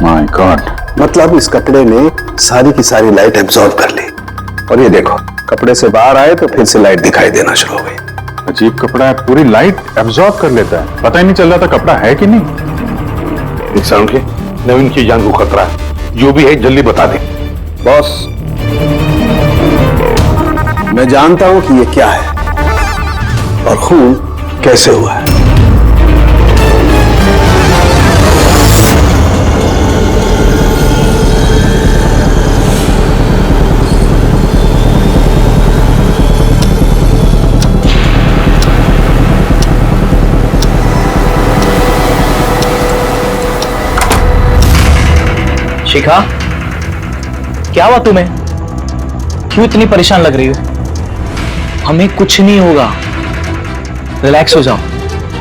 S7: माय गॉड,
S3: मतलब इस कपड़े ने सारी की सारी लाइट एब्जॉर्ब कर ली। और ये देखो, कपड़े से बाहर आए तो फिर से लाइट दिखाई देना शुरू हो गई।
S7: अजीब कपड़ा है, पूरी लाइट एब्जॉर्ब कर लेता है। पता ही नहीं चल रहा था कपड़ा है कि नहीं।
S10: के नवीन की जान को खतरा है, जो भी है जल्दी बता दे।
S3: बॉस, मैं जानता हूं कि ये क्या है और खून कैसे हुआ है।
S1: शिखा, क्या हुआ तुम्हें? क्यों इतनी परेशान लग रही हो? हमें कुछ नहीं होगा, रिलैक्स हो जाओ।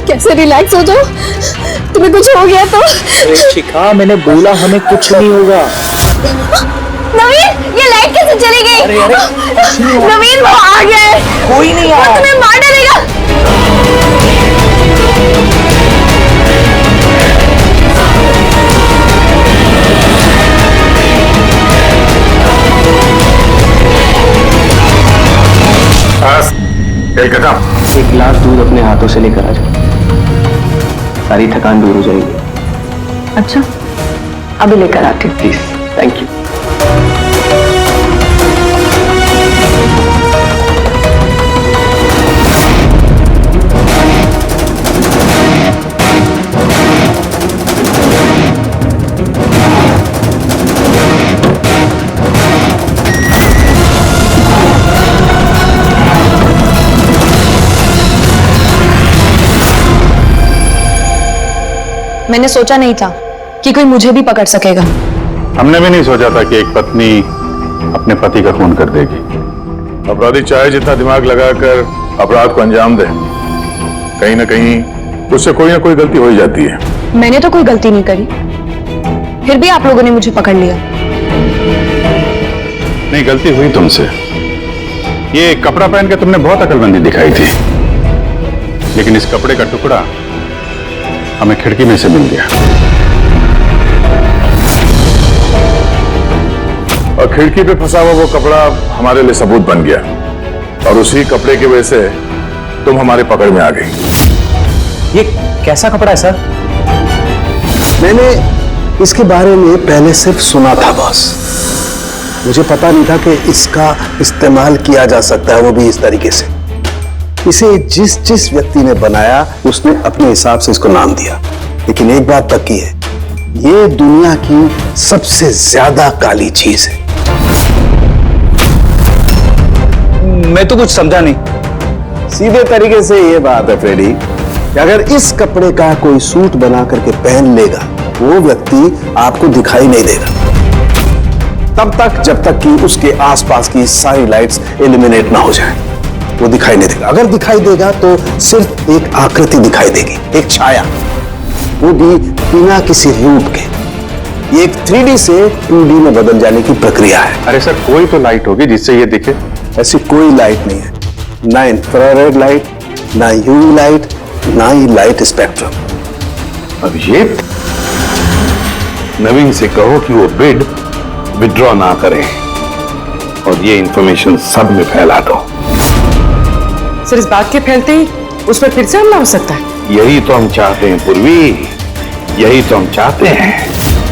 S13: कैसे रिलैक्स हो जाओ? तुम्हें कुछ हो गया तो?
S1: अरे शिखा, मैंने बोला हमें कुछ नहीं होगा।
S13: नवीन, ये लाइट कैसे चली गई?
S1: अरे
S13: नवीन, वो आ गया है।
S1: कोई नहीं आया।
S13: वो तुम्हें मार डालेगा।
S1: एक गिलास दूध अपने हाथों से लेकर आ जाओ, सारी थकान दूर हो जाएगी।
S6: अच्छा, अभी लेकर आती हूँ।
S1: Please, thank you.
S14: मैंने सोचा नहीं था कि कोई मुझे भी पकड़ सकेगा।
S7: हमने भी नहीं सोचा था कि एक पत्नी अपने पति का खून कर देगी। अपराधी चाहे जितना दिमाग लगाकर अपराध को अंजाम दे, कहीं ना कहीं उससे कोई ना कोई गलती हो ही जाती है।
S14: मैंने तो कोई गलती नहीं करी, फिर भी आप लोगों ने मुझे पकड़ लिया।
S7: नहीं, गलती हुई तुमसे। ये कपड़ा पहन के तुमने बहुत अकलमंदी दिखाई थी, लेकिन इस कपड़े का टुकड़ा हमें खिड़की में से मिल गया और खिड़की पे फंसा हुआ वो कपड़ा हमारे लिए सबूत बन गया और उसी कपड़े की वजह से तुम हमारी पकड़ में आ गई।
S1: ये कैसा कपड़ा है सर?
S3: मैंने इसके बारे में पहले सिर्फ सुना था बॉस। मुझे पता नहीं था कि इसका इस्तेमाल किया जा सकता है, वो भी इस तरीके से। इसे जिस जिस व्यक्ति ने बनाया उसने अपने हिसाब से इसको नाम दिया, लेकिन एक बात पक्की है, ये दुनिया की सबसे ज्यादा काली चीज है।
S1: मैं तो कुछ समझा नहीं।
S3: सीधे तरीके से ये बात है फ्रेडी कि अगर इस कपड़े का कोई सूट बना करके पहन लेगा, वो व्यक्ति आपको दिखाई नहीं देगा तब तक जब तक कि उसके आसपास की सारी लाइट्स एलिमिनेट ना हो जाए। वो दिखाई नहीं देगा। अगर दिखाई देगा तो सिर्फ एक आकृति दिखाई देगी, एक छाया, वो भी बिना किसी रूप के। ये एक 3D से 2D में बदल जाने की प्रक्रिया है।
S7: अरे सर, कोई तो लाइट होगी जिससे ये दिखे।
S3: ऐसी कोई लाइट नहीं है, ना इंफ्रारेड लाइट, ना यूवी लाइट, ना ही लाइट स्पेक्ट्रम।
S10: अब ये नवीन से कहो कि वो बिड विड्रॉ ना करें और ये इंफॉर्मेशन सब में फैला दो।
S6: सर, इस बात के फैलते ही उस पर फिर से हमला हो सकता है।
S10: यही तो हम चाहते हैं पूर्वी, यही तो हम चाहते हैं।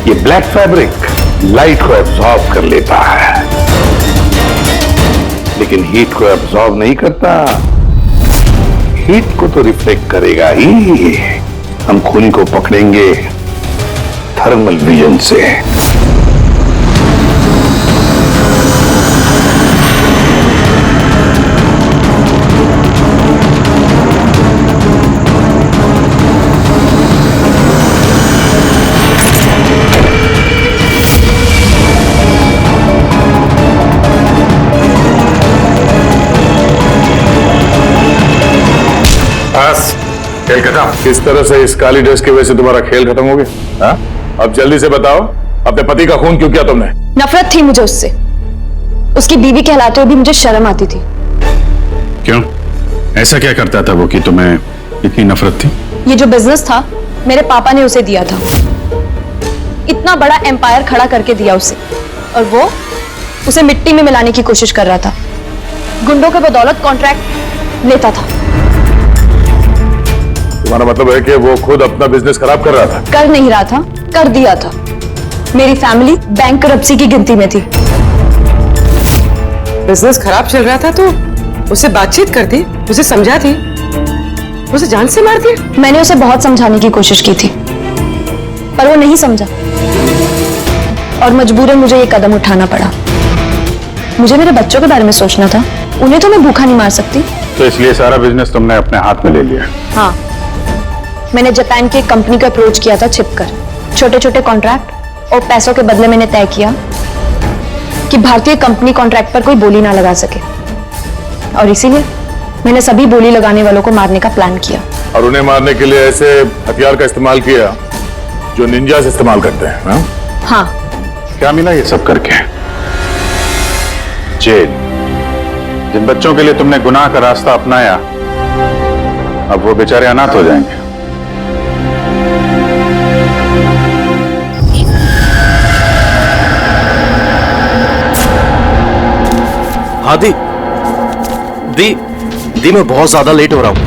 S10: ये ब्लैक फैब्रिक लाइट को एब्जॉर्ब कर लेता है, लेकिन हीट को एब्जॉर्ब नहीं करता। हीट को तो रिफ्लेक्ट करेगा ही। हम खूनी को पकड़ेंगे थर्मल विजन से।
S7: खेल खत्म। किस तरह से इस काली ड्रेस की वजह से तुम्हारा खेल खत्म हो गया? हाँ? अब जल्दी से बताओ, अपने पति का खून क्यों किया तुमने?
S14: नफरत थी मुझे उससे। उसकी बीवी कहलाते हुए भी मुझे शर्म आती थी।
S7: क्यों? ऐसा क्या करता था वो कि तुम्हें इतनी नफरत थी?
S14: ये जो बिजनेस था मेरे पापा ने उसे दिया था। इतना बड़ा एम्पायर खड़ा करके दिया उसे, और वो उसे मिट्टी में मिलाने की कोशिश कर रहा था। गुंडों के बदौलत कॉन्ट्रैक्ट लेता था।
S7: तुम्हारा मतलब है कि वो खुद अपना बिजनेस खराब कर रहा था?
S14: कर नहीं रहा था, कर दिया था। मेरी फैमिली बैंकरप्सी की गिनती में थी।
S6: बिजनेस खराब चल रहा था तो उसे बातचीत करती, उसे समझाती, उसे जान से मार दिया।
S14: मैंने उसे बहुत समझाने की कोशिश की थी, पर वो नहीं समझा और मजबूरन मुझे ये कदम उठाना पड़ा। मुझे मेरे बच्चों के बारे में सोचना था, उन्हें तो मैं भूखा नहीं मार सकती।
S7: तो इसलिए सारा बिजनेस तुमने अपने हाथ में ले लिया?
S14: हाँ, मैंने जापान की एक कंपनी को अप्रोच किया था छिपकर। छोटे छोटे कॉन्ट्रैक्ट और पैसों के बदले मैंने तय किया कि भारतीय कंपनी कॉन्ट्रैक्ट पर कोई बोली ना लगा सके, और इसीलिए मैंने सभी बोली लगाने वालों को मारने का प्लान किया।
S7: और उन्हें मारने के लिए ऐसे हथियार का इस्तेमाल किया जो निंजास इस्तेमाल करते हैं? हाँ?
S14: हाँ।
S7: क्या मिला ये सब करके? जेल। जिन बच्चों के लिए तुमने गुनाह का रास्ता अपनाया, अब वो बेचारे अनाथ हो जाएंगे।
S4: हाँ दी मैं बहुत ज्यादा लेट हो रहा हूँ,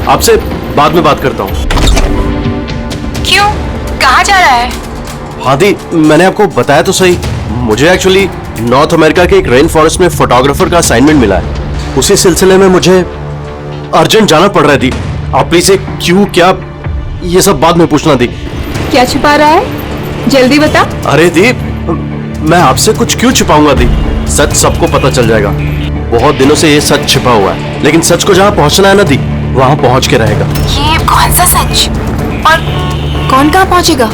S4: आपसे बाद में बात करता हूँ।
S5: क्यों? कहाँ जा रहा है?
S4: हाँ दी, मैंने आपको बताया तो सही, मुझे एक्चुअली नॉर्थ अमेरिका के एक रेन फॉरेस्ट में फोटोग्राफर का असाइनमेंट मिला है। उसी सिलसिले में मुझे अर्जेंट जाना पड़ रहा है दी। आप प्लीज क्यों, क्या, ये सब बाद में पूछना दी।
S5: क्या छिपा रहा है? जल्दी बता।
S4: अरे दी, मैं आपसे कुछ क्यों छिपाऊंगा दी, सच सबको पता चल जाएगा। बहुत दिनों से ये सच छिपा हुआ है, लेकिन सच को जहाँ पहुंचना है ना दी, वहां पहुंच के रहेगा।
S5: ये कौन सा सच? और
S14: कौन कहाँ पहुंचेगा?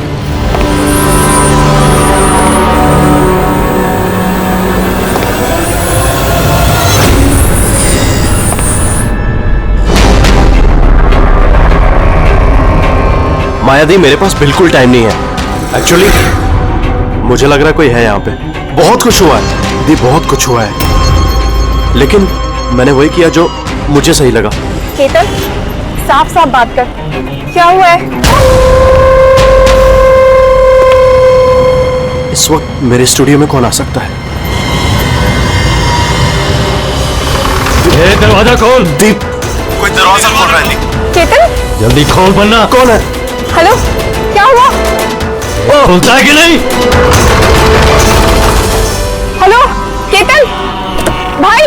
S4: मायादी, मेरे पास बिल्कुल टाइम नहीं है। एक्चुअली मुझे लग रहा है कोई है यहाँ पे। बहुत कुछ हुआ है दी, बहुत कुछ हुआ है, लेकिन मैंने वही किया जो मुझे सही लगा।
S14: केतन, साफ साफ बात कर, क्या हुआ है?
S4: इस वक्त मेरे स्टूडियो में कौन आ सकता है? दरवाजा खोल दीप।
S2: कोई दरवाजा खोल रहा है दीप।
S14: केतन,
S4: जल्दी खोल वरना। कौन है?
S14: हेलो, क्या हुआ?
S4: खुलता है कि नहीं?
S14: हेलो केतन भाई।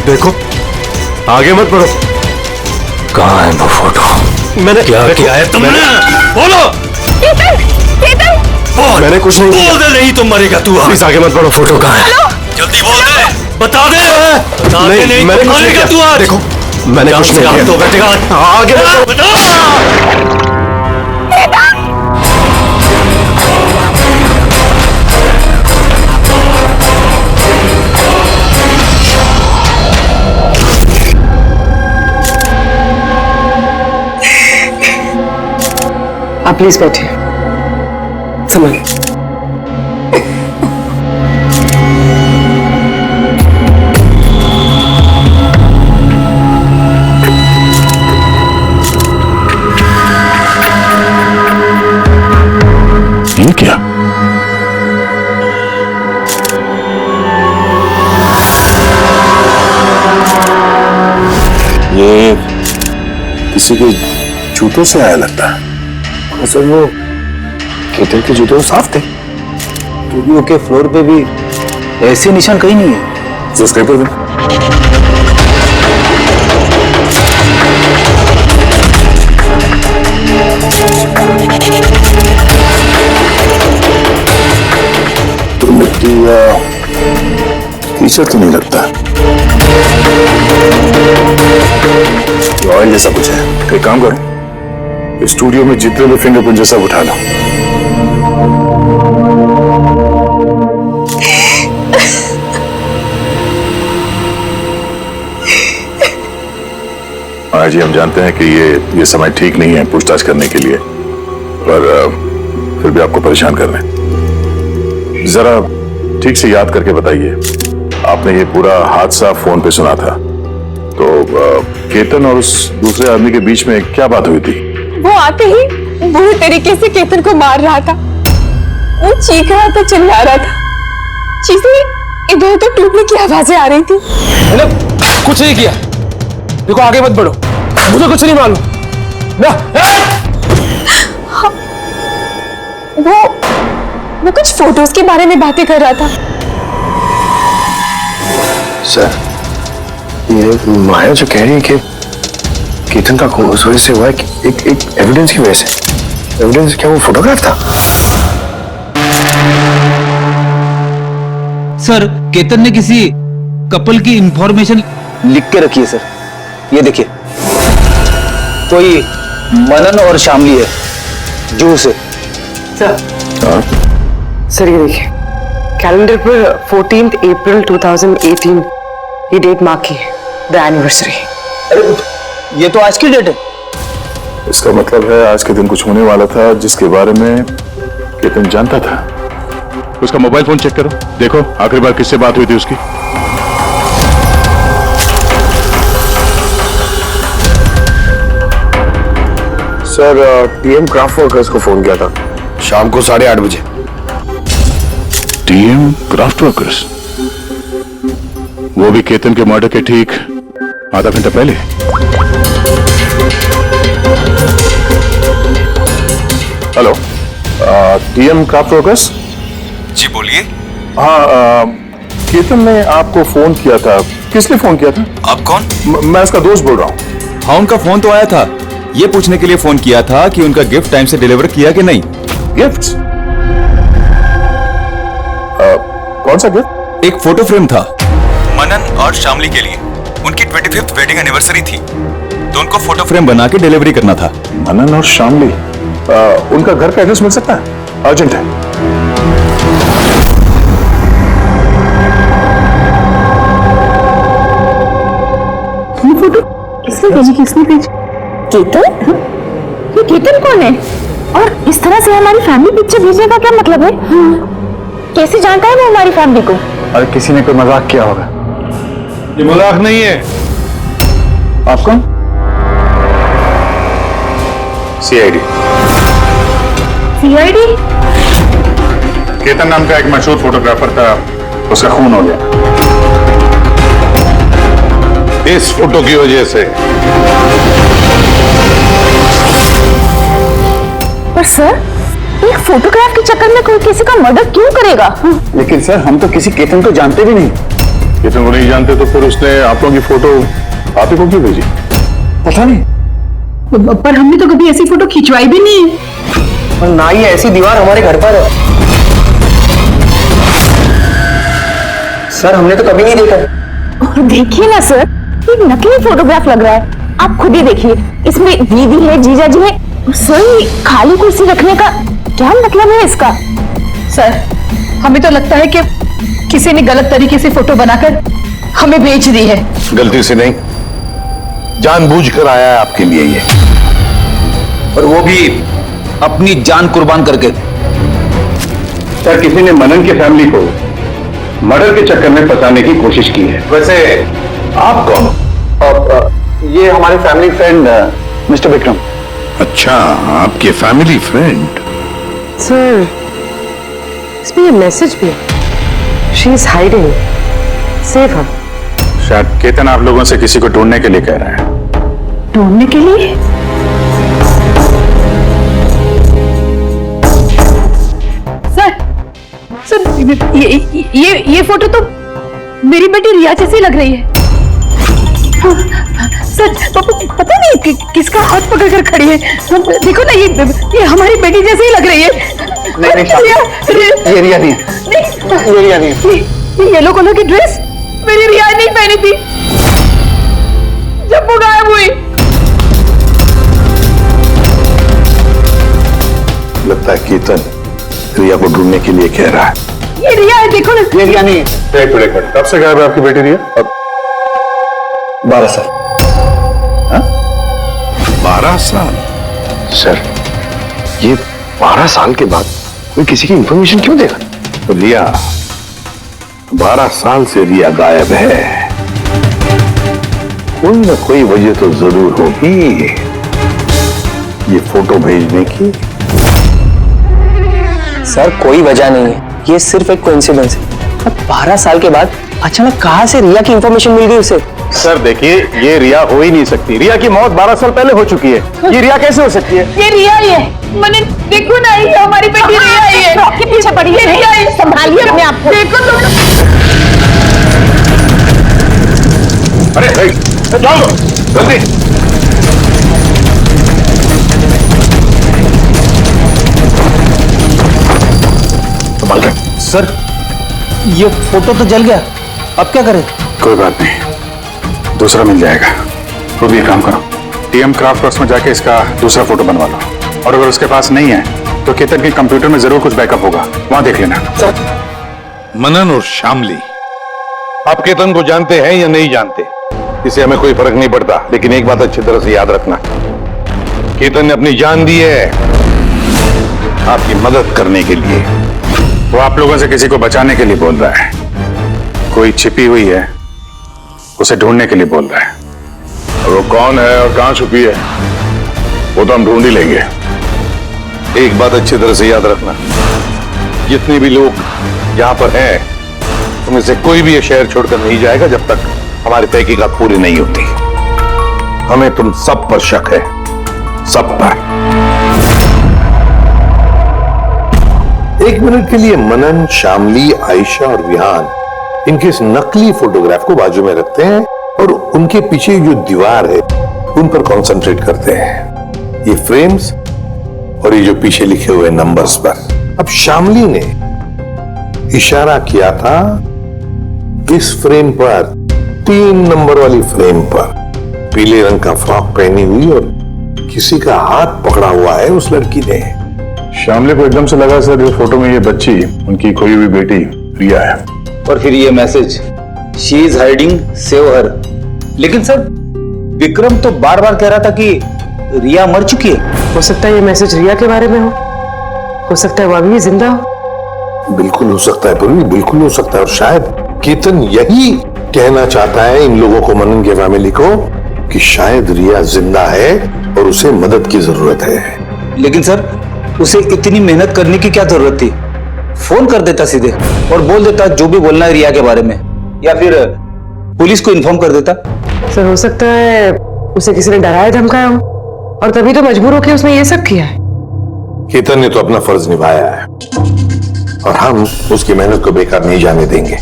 S4: देखो, आगे मत बढ़ो।
S10: कहाँ है वो फोटो?
S4: मैंने
S10: क्या किया है तुमने?
S4: बोलो।
S14: केतन, केतन
S10: बोल।
S4: मैंने कुछ नहीं
S10: बोल दे, नहीं तो मरेगा तू।
S4: प्लीज आगे मत बढ़ो। फोटो कहाँ है?
S10: जल्दी बोल दे, बता दे।
S4: नहीं, मैंने कुछ नहीं किया। देखो, मैंने कुछ नहीं किया।
S10: तो बैठेगा
S4: आगे
S10: बता।
S6: आप प्लीज बैठिए। समझ
S9: ये क्या? ये किसी के जूतों से आया लगता है।
S3: सर वो केतन के जूते साफ थे, स्टूडियो के फ्लोर पे भी ऐसे निशान कहीं नहीं है।
S9: जो उसके ऊपर
S3: तो मिट्टी या टी-शर्ट तो नहीं लगता,
S9: ऑयल जैसा कुछ है। एक काम करो, स्टूडियो में जितने भी फिंगरप्रिंट जैसा उठा लो। आज जी हम जानते हैं कि ये समय ठीक नहीं है पूछताछ करने के लिए, पर फिर भी आपको परेशान कर रहे हैं। जरा ठीक से याद करके बताइए, आपने ये पूरा हादसा फोन पे सुना था, तो केतन और उस दूसरे आदमी के बीच में क्या बात हुई थी?
S14: वो आते ही बुरी तरीके से केतन को मार रहा था। वो चीख रहा था, चिल्ला रहा था, चीजें इधर उधर टूटने की आवाजें आ रही थी।
S4: मैंने कुछ नहीं किया। देखो, आगे मत बढ़ो, मुझे कुछ नहीं मालूम ना।
S14: हाँ, वो कुछ फोटोज के बारे में बातें कर रहा था।
S3: सर, ये माया जो कह रही है कि केतन का खून उस वजह से हुआ है कि एक एविडेंस की वजह से। एविडेंस क्या? वो फोटोग्राफ था?
S15: सर, केतन ने किसी कपल की इंफॉर्मेशन
S1: लिख के रखी है सर, ये देखिए। कोई मनन और शामली है, जू से।
S6: सर ये देखिए, कैलेंडर पर 14 अप्रैल 2018 ये डेट मार्क की है, द एनिवर्सरी।
S1: अरे ये तो आज की डेट है।
S9: इसका मतलब है आज के दिन कुछ होने वाला था जिसके बारे में केतन जानता था। उसका मोबाइल फोन चेक करो, देखो आखिरी बार किससे बात हुई थी उसकी।
S3: सर, टीएम क्राफ्ट वर्कर्स को फोन किया था शाम को 8:30 बजे।
S9: TM craft workers? वो भी केतन के मर्डर के ठीक आधा घंटा पहले। Hello, TM craft workers?
S2: जी बोलिए।
S9: हाँ, केतन ने आपको फोन किया था। किसने फोन किया था?
S2: आप कौन?
S9: मैं उसका दोस्त बोल रहा हूँ।
S16: हाँ, उनका फोन तो आया था। ये पूछने के लिए फोन किया था कि उनका गिफ्ट टाइम से डिलीवर किया कि नहीं।
S9: गिफ्ट्स? कौन सा गिफ्ट?
S16: एक फोटो फ्रेम था
S2: मनन और शामली के लिए। उनकी 25th वेडिंग एनिवर्सरी थी, तो उनको फोटो
S16: फ्रेम बना के डिलीवरी करना था।
S9: मनन और शामली?
S7: उनका घर का एड्रेस मिल सकता है? अर्जेंट है।
S12: फोटो किसने भेजी? केतन? ये केतन कौन है? और इस तरह से हमारी फैमिली पिक्चर भेजने का क्या मतलब है? कैसे जानता है वो हमारी फैमिली को?
S3: अरे किसी ने कोई मजाक किया होगा।
S10: ये मजाक नहीं है।
S7: आप कौन? सीआईडी।
S12: सीआईडी?
S7: केतन नाम का एक मशहूर फोटोग्राफर था, उसका खून हो गया
S10: इस फोटो की वजह से।
S12: पर सर, एक फोटोग्राफ के चक्कर में कोई किसी का मर्डर क्यों करेगा?
S3: लेकिन सर हम तो किसी केतन को जानते भी नहीं।
S7: केतन को नहीं जानते तो फिर उसने आप लोगों की फोटो आप ही को क्यों भेजी?
S3: पता नहीं।
S12: पर हमने तो कभी ऐसी फोटो खिंचवाई भी नहीं है।
S3: और ना ही ऐसी दीवार हमारे घर पर है। सर हमने तो कभी नहीं देखा।
S12: और देखिए ना सर, ये नकली फोटोग्राफ लग रहा है। आप खुद ही देखिए, इसमें दीदी है, जीजा जी है। सर खाली कुर्सी रखने का क्या मतलब है इसका? सर हमें तो लगता है कि किसी ने गलत तरीके से फोटो बनाकर हमें बेच दी है।
S10: गलती से नहीं, जानबूझकर आया है आपके लिए ये।
S15: और वो भी अपनी जान कुर्बान करके।
S7: सर किसी ने मनन की फैमिली को मर्डर के चक्कर में फंसाने की कोशिश की है।
S10: वैसे आप कौन?
S3: ये हमारे फैमिली फ्रेंड मिस्टर विक्रम।
S10: अच्छा, आपके फैमिली फ्रेंड।
S6: सर इसमें ये मैसेज भी है, she is hiding, save her.
S7: शायद केतन आप लोगों से किसी को ढूंढने के लिए कह रहा है।
S12: ढूंढने के लिए? सर ये फोटो तो मेरी बेटी रिया जैसी लग रही है। सर पता नहीं किसका हाथ पकड़ कर खड़ी है। देखो ना, ये हमारी बेटी जैसी ही लग रही है।
S3: नहीं, ये रिया नहीं है। ये रिया नहीं है।
S12: ये येलो कलर की ड्रेस मेरी रिया नहीं पहनी थी जब वो गायब हुई।
S10: लगता है केतन रिया को ढूंढने के लिए कह रहा है।
S12: ये रिया है, देखो ना।
S3: ये रिया नहीं है।
S7: एक मिनट, कब से गायब है आपकी बेटी रिया?
S3: 12 साल।
S10: 12 साल?
S11: सर ये 12 साल के बाद कोई किसी की इंफॉर्मेशन क्यों देगा?
S10: तो रिया 12 साल से रिया गायब है। कोई ना कोई वजह तो जरूर होगी ये फोटो भेजने की।
S3: सर कोई वजह नहीं है, ये सिर्फ एक कोइंसिडेंस है। 12 साल के बाद अचानक कहां से रिया की इंफॉर्मेशन मिल गई उसे?
S7: सर देखिए, ये रिया हो ही नहीं सकती। रिया की मौत 12 साल पहले हो चुकी है। ये रिया कैसे हो सकती है?
S12: ये रिया ही है। मैंने देखो ना, ये हमारी बेटी रिया ही है। आपके पीछे पड़ी है। रिया ही, संभालिए अपने आप को। देखो तुम।
S10: अरे जाओ जल्दी। संभाल कर।
S3: सर ये फोटो तो जल गया, अब क्या करें?
S7: कोई बात नहीं, दूसरा मिल जाएगा। तो भी काम करो, टीएम क्राफ्ट वर्क्स में जाके इसका दूसरा फोटो बनवा लो। और अगर उसके पास नहीं है तो केतन के कंप्यूटर में जरूर कुछ बैकअप होगा, वहां देख लेना।
S10: मनन और शामली, आप केतन को जानते हैं या नहीं जानते, इससे हमें कोई फर्क नहीं पड़ता। लेकिन एक बात अच्छी तरह से याद रखना, केतन ने अपनी जान दी है आपकी मदद करने के लिए।
S7: वो आप लोगों से किसी को बचाने के लिए बोल रहा है। कोई छिपी हुई है, उसे ढूंढने के लिए बोल रहा है।
S10: और वो कौन है और कहां छुपी है वो तो हम ढूंढ ही लेंगे। एक बात अच्छी तरह से याद रखना, जितने भी लोग यहां पर हैं उनमें से कोई भी ये शहर छोड़कर नहीं जाएगा जब तक हमारी तहकीकात पूरी नहीं होती। हमें तुम सब पर शक है, सब पर। एक मिनट के लिए मनन, शामली, आयशा और विहान इनके इस नकली फोटोग्राफ को बाजू में रखते हैं और उनके पीछे जो दीवार है उन पर कंसंट्रेट करते हैं, ये फ्रेम्स और ये जो पीछे लिखे हुए नंबर्स पर। अब शामली ने इशारा किया था इस फ्रेम पर, 3 नंबर वाली फ्रेम पर, पीले रंग का फ्रॉक पहनी हुई और किसी का हाथ पकड़ा हुआ है उस लड़की ने।
S9: श्यामले को एकदम से लगा सर ये फोटो में ये बच्ची उनकी खोई हुई बेटी रिया है।
S15: और फिर ये message, she is hiding, save her. लेकिन सर विक्रम तो बार बार कह रहा था कि रिया मर चुकी है।
S6: हो सकता है ये मैसेज रिया के बारे में हो सकता है वो अभी भी जिंदा हो।
S10: बिल्कुल हो सकता है पूर्वी, बिल्कुल हो सकता है। और शायद केतन यही कहना चाहता है इन लोगों को, मनन के फैमिली को, कि शायद रिया जिंदा है और उसे मदद की जरूरत है।
S15: लेकिन सर उसे इतनी मेहनत करने की क्या जरूरत थी? फोन कर देता सीधे और बोल देता जो भी बोलना है रिया के बारे में, या फिर पुलिस को इन्फॉर्म कर देता।
S6: सर हो सकता है उसे किसी ने डराया धमकाया हो और तभी तो मजबूर होकर उसने ये सब किया है।
S10: केतन ने तो अपना फर्ज निभाया है और हम उसकी मेहनत को बेकार नहीं जाने देंगे।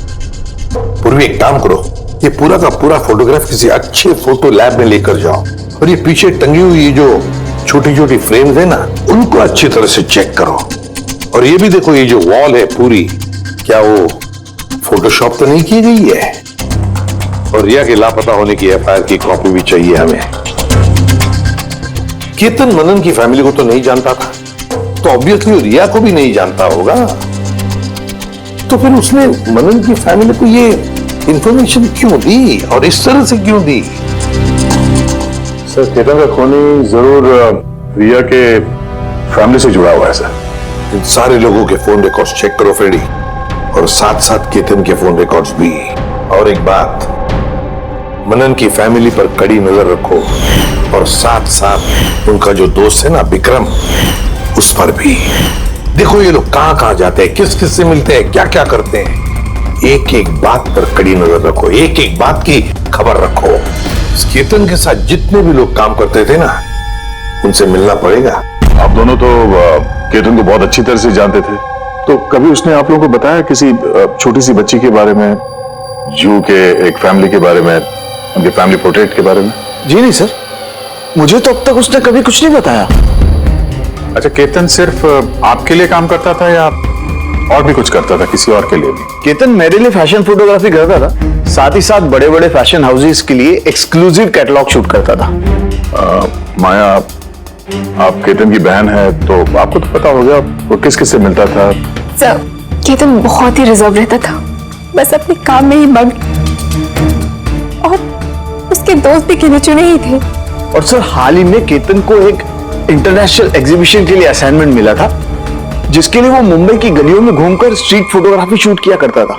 S10: पूर्वी एक काम करो, ये पूरा का पूरा फोटोग्राफ किसी अच्छे फोटो लैब में लेकर जाओ और ये पीछे टंगी हुई जो छोटी छोटी फ्रेम्स है ना, उनको अच्छी तरह से चेक करो। और ये भी देखो, ये जो वॉल है पूरी, क्या वो फोटोशॉप तो नहीं की गई है? और रिया के लापता होने की एफआईआर की कॉपी भी चाहिए हमें। केतन मनन की फैमिली को तो नहीं जानता था, तो ऑब्वियसली रिया को भी नहीं जानता होगा। तो फिर उसने मनन की फैमिली को ये इंफॉर्मेशन क्यों दी और इस तरह से क्यों दी?
S9: सर केतन का खूनी जरूर रिया के फैमिली से जुड़ा हुआ है सर।
S10: इन सारे लोगों के फोन रिकॉर्ड्स चेक करो फ्रेडी, और साथ साथ केतन के फोन रिकॉर्ड्स भी। और एक बात, मनन की फैमिली पर कड़ी नजर रखो और साथ साथ उनका जो दोस्त है ना विक्रम, उस पर भी देखो। ये लोग कहां कहां जाते हैं, किस किस से मिलते हैं, क्या क्या करते हैं। एक एक बात पर कड़ी नजर रखो, एक एक बात की खबर रखो। केतन के साथ जितने भी लोग काम करते थे ना, उनसे मिलना पड़ेगा।
S9: आप दोनों तो केतन को बहुत अच्छी तरह से जानते थे, तो कभी उसने आप लोगों को बताया किसी छोटी सी बच्ची के बारे में, जू के एक फैमिली के बारे में, उनके फैमिली पोर्ट्रेट के बारे में?
S8: जी नहीं सर, मुझे तो अब तक उसने कभी कुछ नहीं बताया।
S9: अच्छा, केतन सिर्फ आपके लिए काम करता था या और भी कुछ करता था किसी और के लिए भी?
S8: केतन मेरे लिए फैशन फोटोग्राफी करता था, साथ ही साथ बड़े बड़े फैशन हाउसेस के लिए एक्सक्लूसिव कैटलॉग शूट करता था।
S9: माया, आप केतन की बहन है तो आपको तो पता होगा वो किस किस से मिलता था।
S14: सर केतन बहुत ही रिजर्व रहता था, बस अपने काम में ही मग्न, और उसके दोस्त भी गिने चुने ही थे।
S8: और सर हाल ही में केतन को एक इंटरनेशनल एग्जीबिशन के लिए असाइनमेंट मिला था, जिसके लिए वो मुंबई की गलियों में घूमकर स्ट्रीट फोटोग्राफी शूट किया करता था।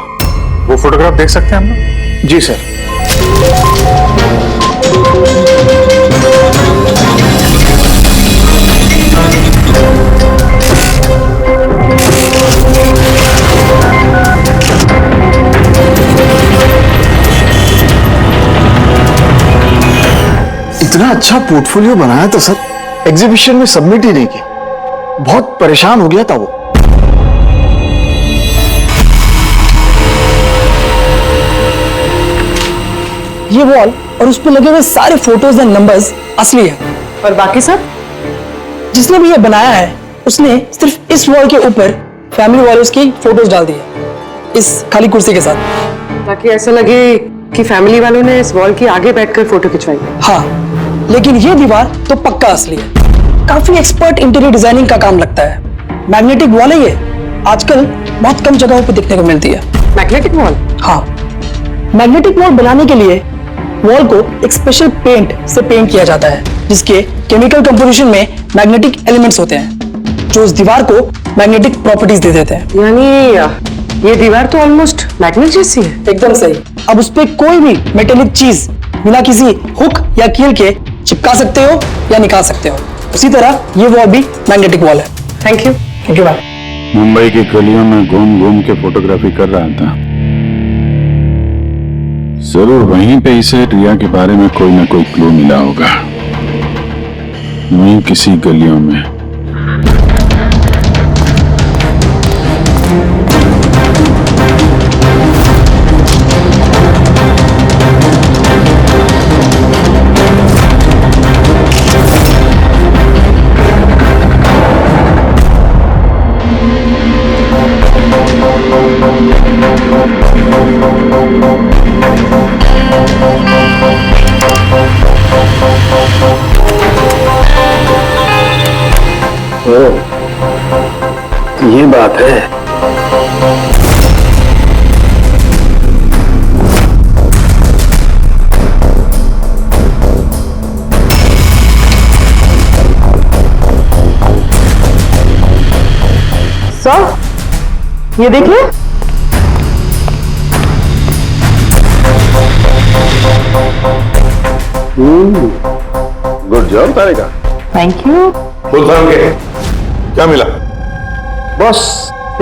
S9: वो फोटोग्राफ देख सकते हैं हम लोग?
S8: जी सर। इतना अच्छा पोर्टफोलियो बनाया था सर, एग्जीबिशन में सबमिट ही नहीं किया। बहुत परेशान हो गया था वो।
S17: ये वॉल और उस पर लगे हुए सारे फोटोज एंड नंबर्स असली है।
S6: और बाकी सब?
S17: जिसने भी ये बनाया है उसने सिर्फ इस वॉल के ऊपर फैमिली वालों की फोटोज डाल दी है, इस खाली कुर्सी के साथ,
S6: ताकि ऐसा लगे कि फैमिली वालों ने इस वॉल के आगे बैठकर फोटो खिंचवाई।
S17: हाँ, लेकिन ये दीवार तो पक्का असली है। काफी एक्सपर्ट इंटीरियर डिजाइनिंग का काम लगता है। मैग्नेटिक वॉल है ये, आजकल बहुत कम जगहों पे देखने को मिलती है।
S6: Magnetic wall?
S17: हाँ, मैग्नेटिक वॉल बनाने के लिए वॉल को एक स्पेशल पेंट से पेंट किया जाता है, जिसके केमिकल कंपोजिशन में मैग्नेटिक एलिमेंट्स होते हैं, जो उस दीवार को मैग्नेटिक प्रॉपर्टीज दे देते हैं।
S6: यानी ये दीवार तो ऑलमोस्ट मैग्नेट जैसी है।
S17: एकदम सही। अब उस पे कोई भी मेटेलिक चीज बिना किसी हुक या कील के चिपका सकते हो या निकाल सकते हो। उसी तरह ये वॉल भी मैग्नेटिक वॉल है।
S6: Thank you.
S17: Thank you ma'am.
S7: Mumbai की गलियों में घूम घूम के फोटोग्राफी कर रहा था। जरूर वहीं पे इसे रिया के बारे में कोई ना कोई क्लू मिला होगा, वहीं किसी गलियों में।
S3: ये बात है।
S6: सर, ये देखिए।
S9: Good job Tarika.
S6: Thank you.
S9: Full time के क्या मिला?
S3: बॉस,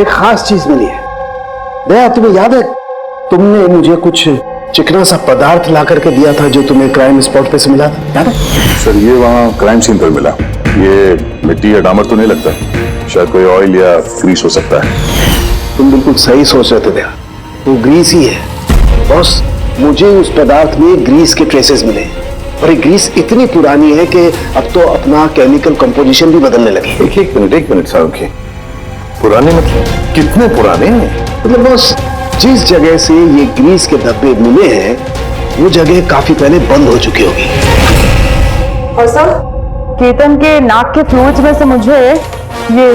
S3: एक खास चीज मिली है। दया, तुम्हें याद है तुमने मुझे कुछ चिकना सा पदार्थ ला करके दिया था जो तुम्हें क्राइम स्पॉट पे से मिला था, याद है?
S9: सर ये वहाँ क्राइम सीन पर मिला। ये मिट्टी या डामर तो नहीं लगता, शायद कोई ऑयल या ग्रीस हो सकता है।
S3: तुम बिल्कुल सही सोच रहे थे दया, वो ग्रीस ही है। बॉस, मुझे उस पदार्थ में ग्रीस के ट्रेसेस मिले और ये ग्रीस इतनी पुरानी है कि अब तो अपना केमिकल कंपोजिशन भी बदलने लगी।
S9: एक मिनट साहब की पुराने मतलब कितने पुराने हैं?
S3: मतलब बॉस, जिस जगह से ये ग्रीस के धब्बे मिले हैं वो जगह काफी पहले बंद हो चुकी होगी।
S6: और सर, केतन के नाक के फ्लूइड्स में से मुझे ये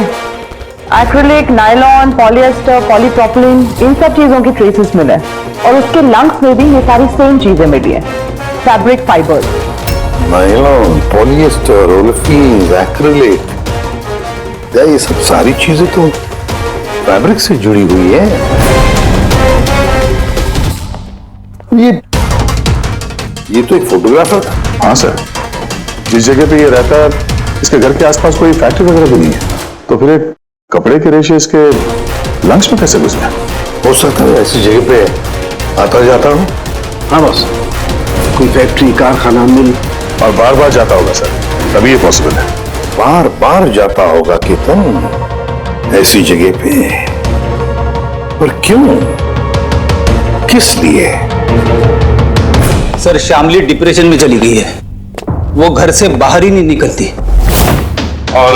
S6: एक्रिलिक, नायलॉन, पॉलिएस्टर, पॉलीप्रोपिलीन, इन सब चीजों की ट्रेसेस मिले और उसके लंग्स में भी ये सारी सेम चीजें मिली हैं, fabric fibres.
S10: Nylon, polyester, olefin, acrylic, ये सब सारी चीजें तो फैब्रिक से जुड़ी हुई है। ये तो एक फोटोग्राफर था।
S9: हाँ सर, जिस जगह पे ये रहता है इसके घर के आसपास कोई फैक्ट्री वगैरह भी नहीं है, तो फिर एक कपड़े के रेशे इसके लंग्स में कैसे घुस गए?
S10: हो सकता है ऐसी जगह पे आता जाता हूँ।
S3: हाँ बॉस, कोई फैक्ट्री, कारखाना, मिल,
S9: और बार बार जाता होगा सर, तभी ये पॉसिबल है।
S10: बार बार जाता होगा केतन ऐसी जगह पे, पर क्यों, किस लिए?
S15: सर, शामली डिप्रेशन में चली गई है, वो घर से बाहर ही नहीं निकलती।
S10: और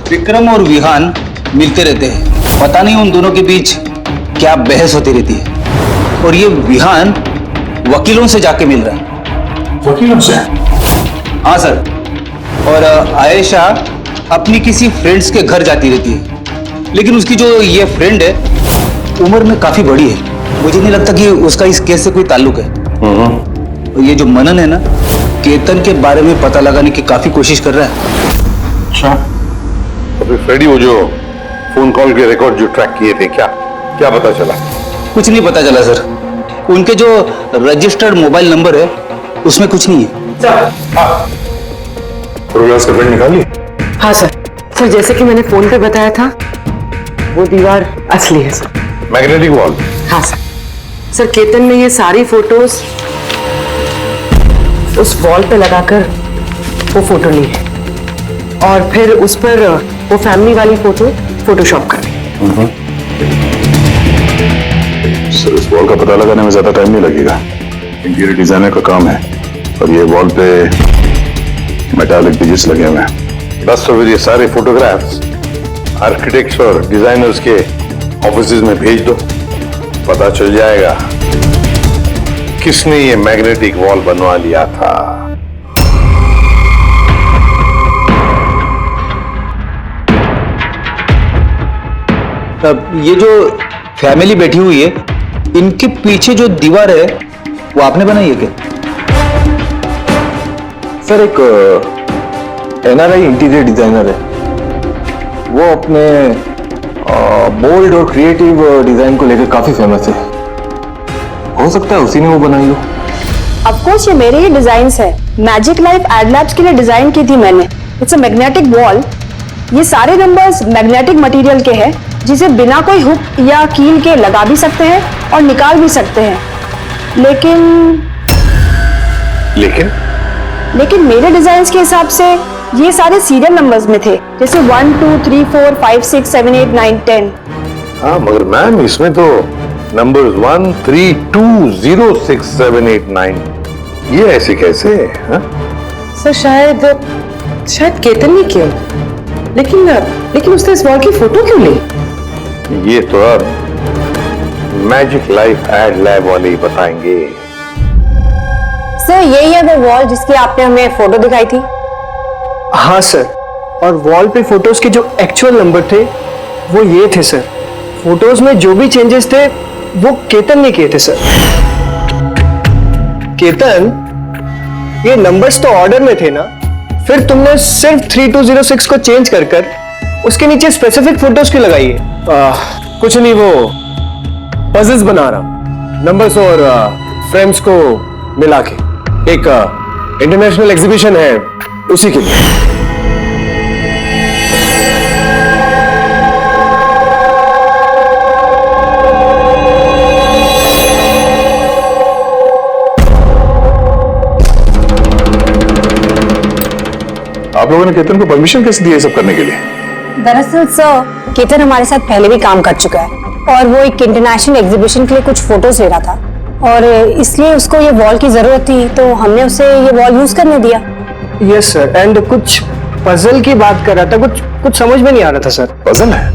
S15: विक्रम और विहान मिलते रहते हैं, पता नहीं उन दोनों के बीच क्या बहस होती रहती है। और ये विहान वकीलों से जाके मिल रहा है।
S9: वकीलों से?
S15: हाँ सर, और आयशा अपनी किसी फ्रेंड्स के घर जाती रहती है, लेकिन उसकी जो ये फ्रेंड है उम्र में काफी बड़ी है, मुझे नहीं लगता कि उसका इस केस से कोई ताल्लुक है। और ये जो मनन है ना, केतन के बारे में पता लगाने की काफी कोशिश कर रहा है।
S10: अच्छा, तो फिर फ्रेडी वो जो फोन कॉल के रिकॉर्ड जो ट्रैक किए थे, क्या पता चला?
S15: कुछ नहीं पता चला सर, उनके जो रजिस्टर्ड मोबाइल नंबर है उसमें कुछ नहीं है।
S10: प्रोग्रेस का प्रिंट निकालिए।
S6: हाँ सर। सर, जैसे कि मैंने फोन पे बताया था, वो दीवार असली है सर।
S10: Magnetic wall?
S6: हाँ सर। सर, केतन ने ये सारी फोटोज उस वॉल पे लगाकर वो फोटो ली है और फिर उस पर वो फैमिली वाली फोटो फोटोशॉप कर दी।
S9: सर, इस वॉल का पता लगाने में ज्यादा टाइम नहीं लगेगा, इंटीरियर डिजाइनर का काम है, और ये वॉल पे मेटालिक डिजिट्स लगे हुए हैं।
S10: बस तो फिर ये सारे फोटोग्राफ्स आर्किटेक्ट्स और डिजाइनर्स के ऑफिसेज में भेज दो, पता चल जाएगा किसने ये मैग्नेटिक वॉल बनवा लिया था।
S15: अब ये जो फैमिली बैठी हुई है, इनके पीछे जो दीवार है वो आपने बनाई है क्या?
S11: सर, एक एनआरआई इंटीरियर डिजाइनर है, वो अपने बोल्ड और क्रिएटिव डिजाइन को लेकर काफी फेमस है। हो सकता है उसी ने वो बनाई हो।
S14: ऑफ कोर्स ये मेरे ही डिजाइन्स है, मैजिक लाइफ एड लैब्स के लिए डिजाइन की थी मैंने। It's a magnetic wall. ये सारे नंबर्स मैग्नेटिक मटेरियल के हैं, जिसे बिना कोई हुक या कील के लगा भी सकते हैं और निकाल भी सकते हैं। लेकिन मेरे डिजाइन्स के हिसाब से ये सारे सीरियल नंबर्स में थे, जैसे 1 2 3 4 5 6 7 8 9 10।
S10: हाँ, मगर मैम इसमें तो नंबर्स 1 3 2 0 6 7 8 9 ये ऐसे कैसे? हाँ?
S6: सर, शायद केतन ने किया, लेकिन उसने इस वॉल की फोटो क्यों ली?
S10: ये तो अब मैजिक लाइफ एड लैब वाले ही बताएंगे।
S14: सर, यही है वो वॉल जिसकी आपने हमें फोटो दिखाई थी?
S8: हाँ सर,
S18: और वॉल पे फोटोज के जो एक्चुअल नंबर थे वो ये थे सर। फोटोज में जो भी चेंजेस थे वो केतन ने किए थे सर। केतन, ये नंबर्स तो ऑर्डर में थे ना, फिर तुमने सिर्फ 3206 को चेंज कर कर उसके नीचे स्पेसिफिक फोटोज क्यों लगाई है?
S3: कुछ नहीं, वो पजल्स बना रहा, नंबर्स और फ्रेम्स को मिला के एक इंटरनेशनल एग्जीबिशन है उसी के लिए।
S9: आप लोगों ने केतन को परमिशन कैसे दी है सब करने के लिए?
S12: दरअसल सर, केतन हमारे साथ पहले भी काम कर चुका है और वो एक इंटरनेशनल एग्जीबिशन के लिए कुछ फोटोज ले रहा था और इसलिए उसको ये वॉल की जरूरत थी, तो हमने उसे ये वॉल यूज करने दिया।
S18: यस सर, एंड कुछ पजल की बात कर रहा था, कुछ समझ में नहीं आ रहा था सर।
S9: पजल है?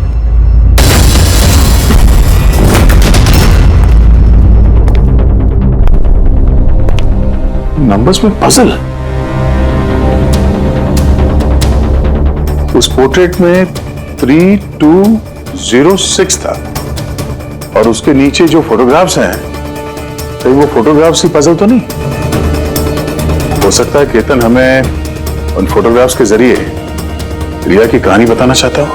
S9: नंबर्स में पजल? उस पोर्ट्रेट में 3206 था और उसके नीचे जो फोटोग्राफ्स हैं, कहीं वो फोटोग्राफ्स ही पजल तो नहीं? हो सकता है केतन हमें उन फोटोग्राफ्स के जरिए रिया की कहानी बताना चाहता हो।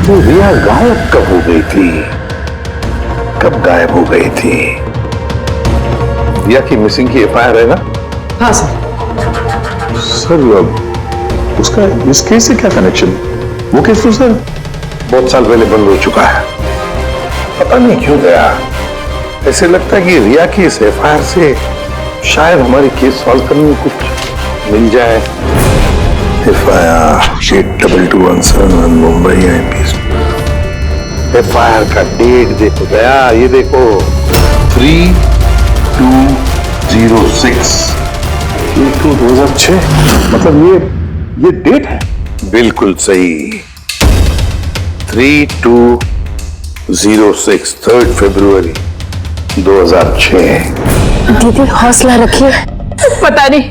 S10: तो रिया गायब कब हो गई थी? कब गायब हो गई थी? रिया की मिसिंग की एफआईआर है ना?
S17: हाँ सर।
S9: सर उसका इस केस से क्या कनेक्शन? वो केस तो सर
S10: बहुत साल पहले बंद हो चुका है, पता नहीं क्यों गया। ऐसे लगता है कि रिया की इस एफआईआर से शायद हमारी केस सॉल्व करने में कुछ मिल जाए। FIR 8221 Mumbai IPS. एफआईआर का डेट देखो गया, ये देखो 3206।
S9: 2006, मतलब ये डेट है?
S10: बिल्कुल सही, 3206, 3 फरवरी 2006।
S14: दीदी हौसला रखिए।
S5: पता नहीं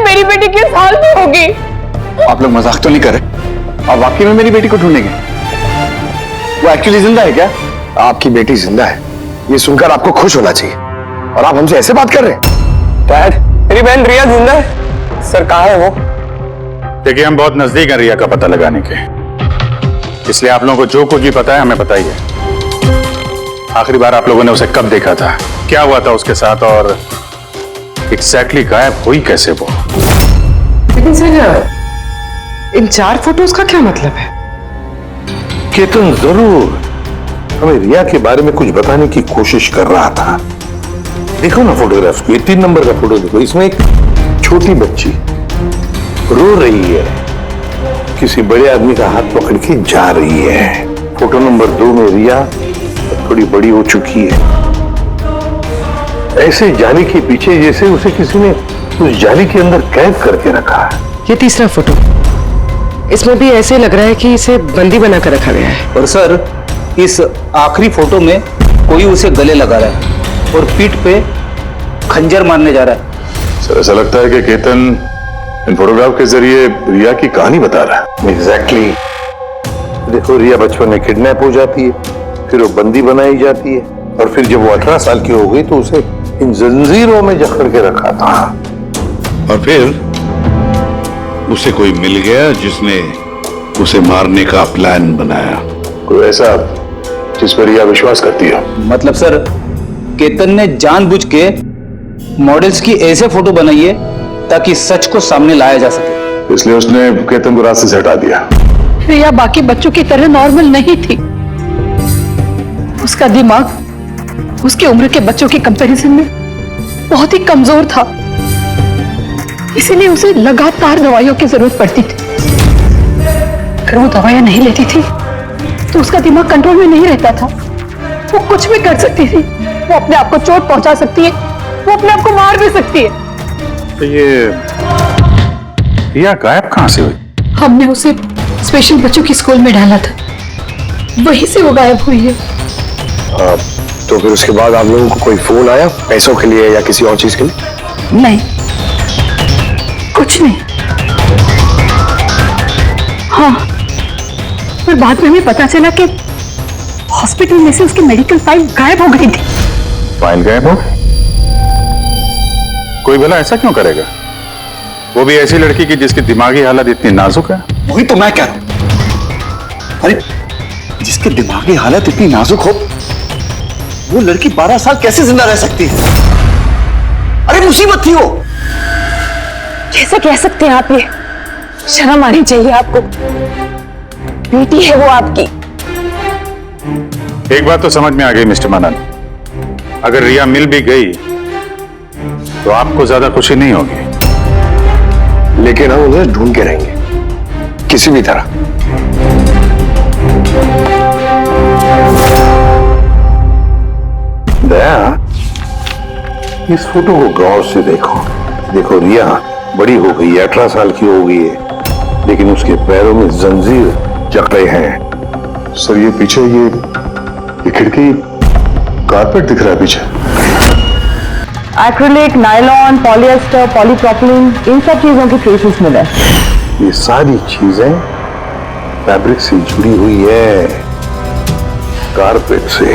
S5: मेरी बेटी किस हाल में होगी।
S1: आप लोग मजाक तो नहीं कर रहे? आप वाकई में मेरी बेटी को ढूंढेंगे?
S3: वो एक्चुअली जिंदा है क्या? आपकी बेटी जिंदा है, ये सुनकर आपको खुश होना चाहिए, और आप हमसे ऐसे बात कर रहे हैं?
S18: डैड, मेरी बहन रिया जिंदा है। सर कहाँ है वो?
S7: देखिए, हम बहुत नजदीक हैं रिया का पता लगाने के, इसलिए आप लोगों को जो कुछ भी पता है हमें बताइए। आखिरी बार आप लोगों ने उसे कब देखा था? क्या हुआ था उसके साथ? और एग्जैक्टली गायब हुई कैसे वो?
S6: लेकिन सर, इन 4 फोटोज का क्या मतलब है?
S10: केतन जरूर हमें रिया के बारे में कुछ बताने की कोशिश कर रहा था। देखो ना फोटोग्राफ्स को, ये 3 नंबर का फोटो देखो, इसमें एक छोटी बच्ची रो रही है, किसी बड़े आदमी का हाथ पकड़ के जा रही है। फोटो नंबर 2 में रिया थोड़ी बड़ी हो चुकी है, ऐसे जाली के पीछे जैसे उसे किसी ने उस जाली के अंदर कैद करके रखा है।
S6: ये तीसरा फोटो, इसमें भी ऐसे लग रहा है कि इसे बंदी बनाकर रखा गया है।
S15: और सर, इस आखिरी फोटो में कोई उसे गले लगा रहा है और पीठ पे खंजर मारने जा रहा है।
S9: सर ऐसा लगता है कि केतन इन फोटोग्राफ के जरिए रिया की कहानी बता रहा है।
S10: एग्जैक्टली। देखो, रिया बचपन में किडनैप हो जाती है, फिर वो बंदी बनाई जाती है, और फिर जब वो 18 साल की हो गई तो उसे इन जंजीरों में जकड़ के रखा था।
S19: और फिर उसे कोई मिल गया जिसने उसे मारने का प्लान बनाया।
S9: कोई ऐसा जिस पर रिया विश्वास करती है?
S15: मतलब सर, केतन ने जानबूझ के मॉडल्स की ऐसे फोटो बनाई है ताकि सच को सामने लाया जा सके,
S9: इसलिए उसने केतन को रास्ते से हटा दिया।
S5: रिया बाकी बच्चों की तरह नॉर्मल नहीं थी। उसका दिमाग उसकी उम्र के बच्चों के कंपैरिजन में बहुत ही कमजोर था, इसीलिए उसे लगातार दवाइयों की जरूरत पड़ती थी। अगर वो दवाइयां नहीं लेती थी तो उसका दिमाग कंट्रोल में नहीं रहता था। वो कुछ भी कर सकती थी, वो अपने आप को चोट पहुंचा सकती है, वो अपने आप को मार भी सकती है।
S7: तो ये रिया गायब कहां से हुई?
S5: हमने उसे स्पेशल बच्चों की स्कूल में डाला था,
S6: वहीं से वो गायब हुई है।
S3: तो फिर उसके बाद आप लोगों को कोई फोन आया पैसों के लिए या किसी और चीज के लिए?
S6: नहीं, कुछ नहीं। हाँ, पर बाद में हमें पता चला कि हॉस्पिटल में से उसकी मेडिकल फाइल गायब हो गई थी।
S7: फाइल गायब हो गई? कोई भला ऐसा क्यों करेगा? वो भी ऐसी लड़की की जिसकी दिमागी हालत इतनी नाजुक है।
S8: वही तो मैं कह रहा हूं। अरे जिसकी दिमागी हालत इतनी नाजुक हो, वो लड़की 12 साल कैसे जिंदा रह सकती है? अरे मुसीबत थी वो।
S14: कैसे कह सकते हैं आप? ये शर्म आनी चाहिए आपको। बेटी है वो आपकी।
S7: एक बात तो समझ में आ गई मिस्टर मनन, अगर रिया मिल भी गई तो आपको ज्यादा खुशी नहीं होगी,
S3: लेकिन हम उन्हें ढूंढ के रहेंगे किसी भी तरह।
S19: दया, इस फोटो को गौर से देखो। देखो रिया बड़ी हो गई है, 18 साल की हो गई है, लेकिन उसके पैरों में जंजीर जकड़े हैं।
S7: सर ये पीछे ये खिड़की कारपेट दिख रहा है पीछे।
S6: एक्रिलिक, नायलॉन, पॉलिएस्टर, पॉलीप्रोपिलीन, इन सब चीजों की ट्रेसेस मिले।
S19: ये सारी चीजें फैब्रिक से जुड़ी हुई है, कारपेट से।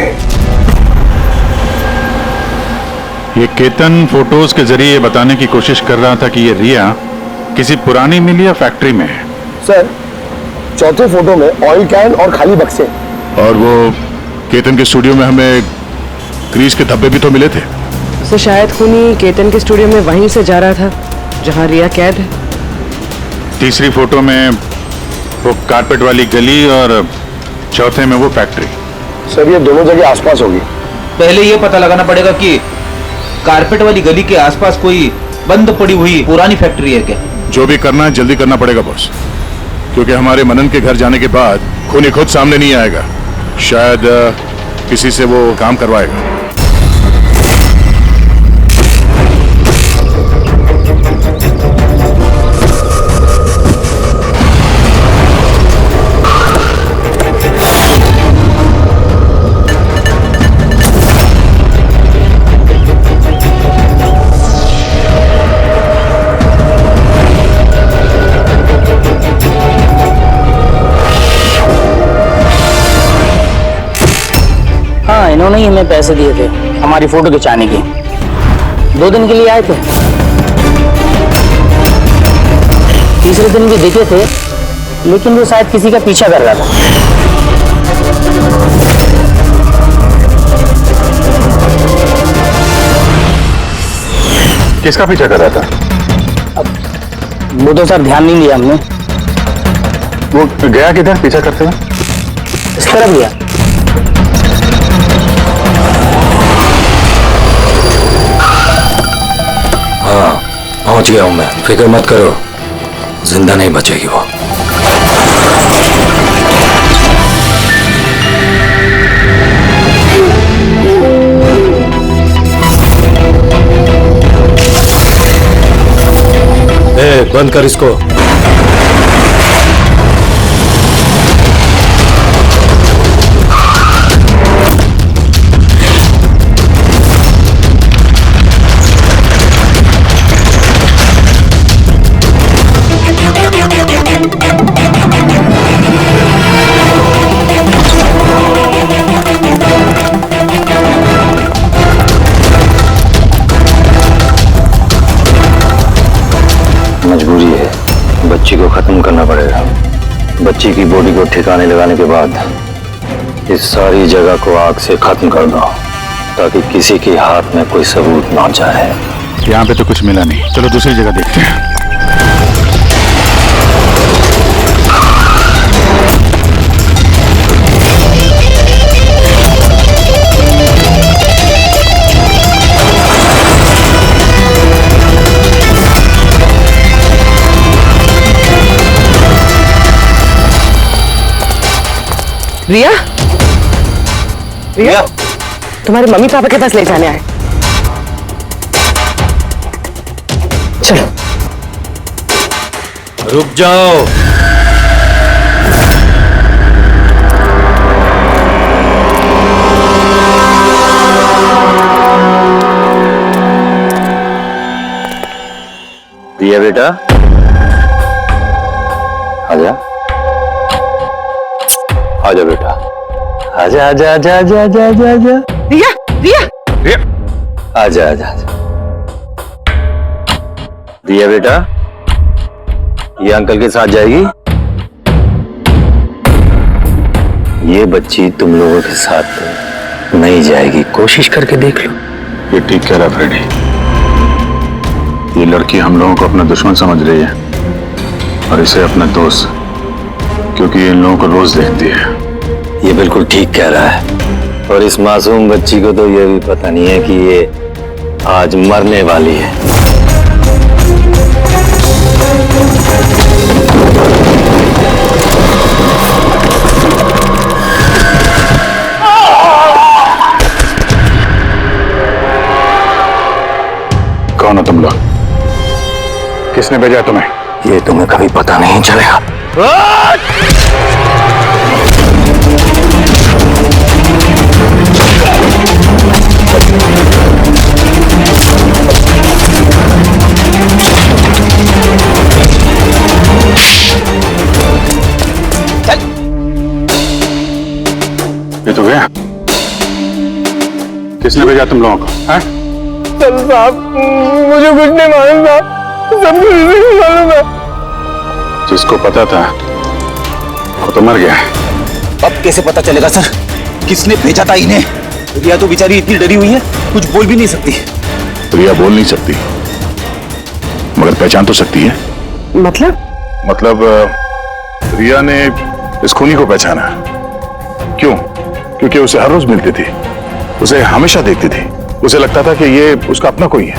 S7: ये केतन फोटोज के जरिए ये बताने की कोशिश कर रहा था कि ये रिया किसी पुरानी मिल या फैक्ट्री में है।
S8: सर, चौथे फोटो में ऑयल कैन और खाली बक्से।
S7: और वो केतन के स्टूडियो में हमें ग्रीस के धब्बे भी तो मिले थे।
S20: तो शायद खूनी केतन के स्टूडियो में वहीं से जा रहा था जहां रिया कैद है।
S7: तीसरी फोटो में वो कारपेट वाली गली और चौथे में वो फैक्ट्री।
S3: सर ये दोनों जगह आसपास होगी।
S15: पहले ये पता लगाना पड़ेगा कि कारपेट वाली गली के आसपास कोई बंद पड़ी हुई पुरानी फैक्ट्री है क्या?
S7: जो भी करना है जल्दी करना पड़ेगा बॉस, क्योंकि हमारे मनन के घर जाने के बाद खूनी खुद सामने नहीं आएगा। शायद किसी से वो काम करवाएगा।
S20: इन्होंने ही हमें पैसे दिए थे हमारी फोटो खिंचाने की। 2 दिन के लिए आए थे, तीसरे दिन भी दिखे थे, लेकिन वो शायद किसी का पीछा कर रहा था।
S7: किसका पीछा कर रहा था?
S20: वो तो सर ध्यान नहीं दिया हमने।
S7: वो गया किधर पीछा करते हुए?
S20: इस तरफ गया।
S21: हाँ पहुंच गया हूं मैं, फिक्र मत करो, जिंदा नहीं बचेगी वो। बंद कर इसको।
S22: मजबूरी है, बच्ची को खत्म करना पड़ेगा। बच्ची की बॉडी को ठिकाने लगाने के बाद इस सारी जगह को आग से खत्म कर दो, ताकि किसी के हाथ में कोई सबूत ना जाए।
S7: यहाँ पे तो कुछ मिला नहीं, चलो दूसरी जगह देखते हैं।
S20: रिया, रिया, तुम्हारे मम्मी पापा के पास ले जाने आए। चलो।
S21: रुक जाओ।
S22: रिया बेटा, आजा आजा बेटा, आजा आजा आजा आजा आजा आजा आजा।
S6: रिया रिया
S22: रिया, आजा आजा आजा। रिया बेटा, ये अंकल के साथ जाएगी। ये बच्ची तुम लोगों के साथ नहीं जाएगी, कोशिश करके देख लो।
S7: ये ठीक कह रहा फ्रेडी। ये लड़की हम लोगों को अपना दुश्मन समझ रही है और इसे अपना दोस्त, क्योंकि ये इन लोगों को रोज देखती है।
S22: ये बिल्कुल ठीक कह रहा है। और इस मासूम बच्ची को तो ये भी पता नहीं है कि ये आज मरने वाली है।
S7: कौन हो तुम लोग? किसने भेजा तुम्हें?
S22: ये तुम्हें कभी पता नहीं चलेगा।
S7: ये तो गया। किसने भेजा तुम लोगों को? हैं?
S18: सर साहब, मुझे कुछ नहीं मालूम था, सब कुछ नहीं मालूम है।
S7: जिसको पता था वो तो मर गया।
S15: अब कैसे पता चलेगा सर किसने भेजा था इन्हें? रिया तो बेचारी इतनी डरी हुई है, कुछ बोल भी नहीं सकती।
S7: रिया बोल नहीं सकती मगर पहचान तो सकती है। मतलब रिया ने इस खूनी को पहचाना। क्यों? क्योंकि उसे हर रोज मिलती थी, उसे हमेशा देखती थी, उसे लगता था कि ये उसका अपना कोई है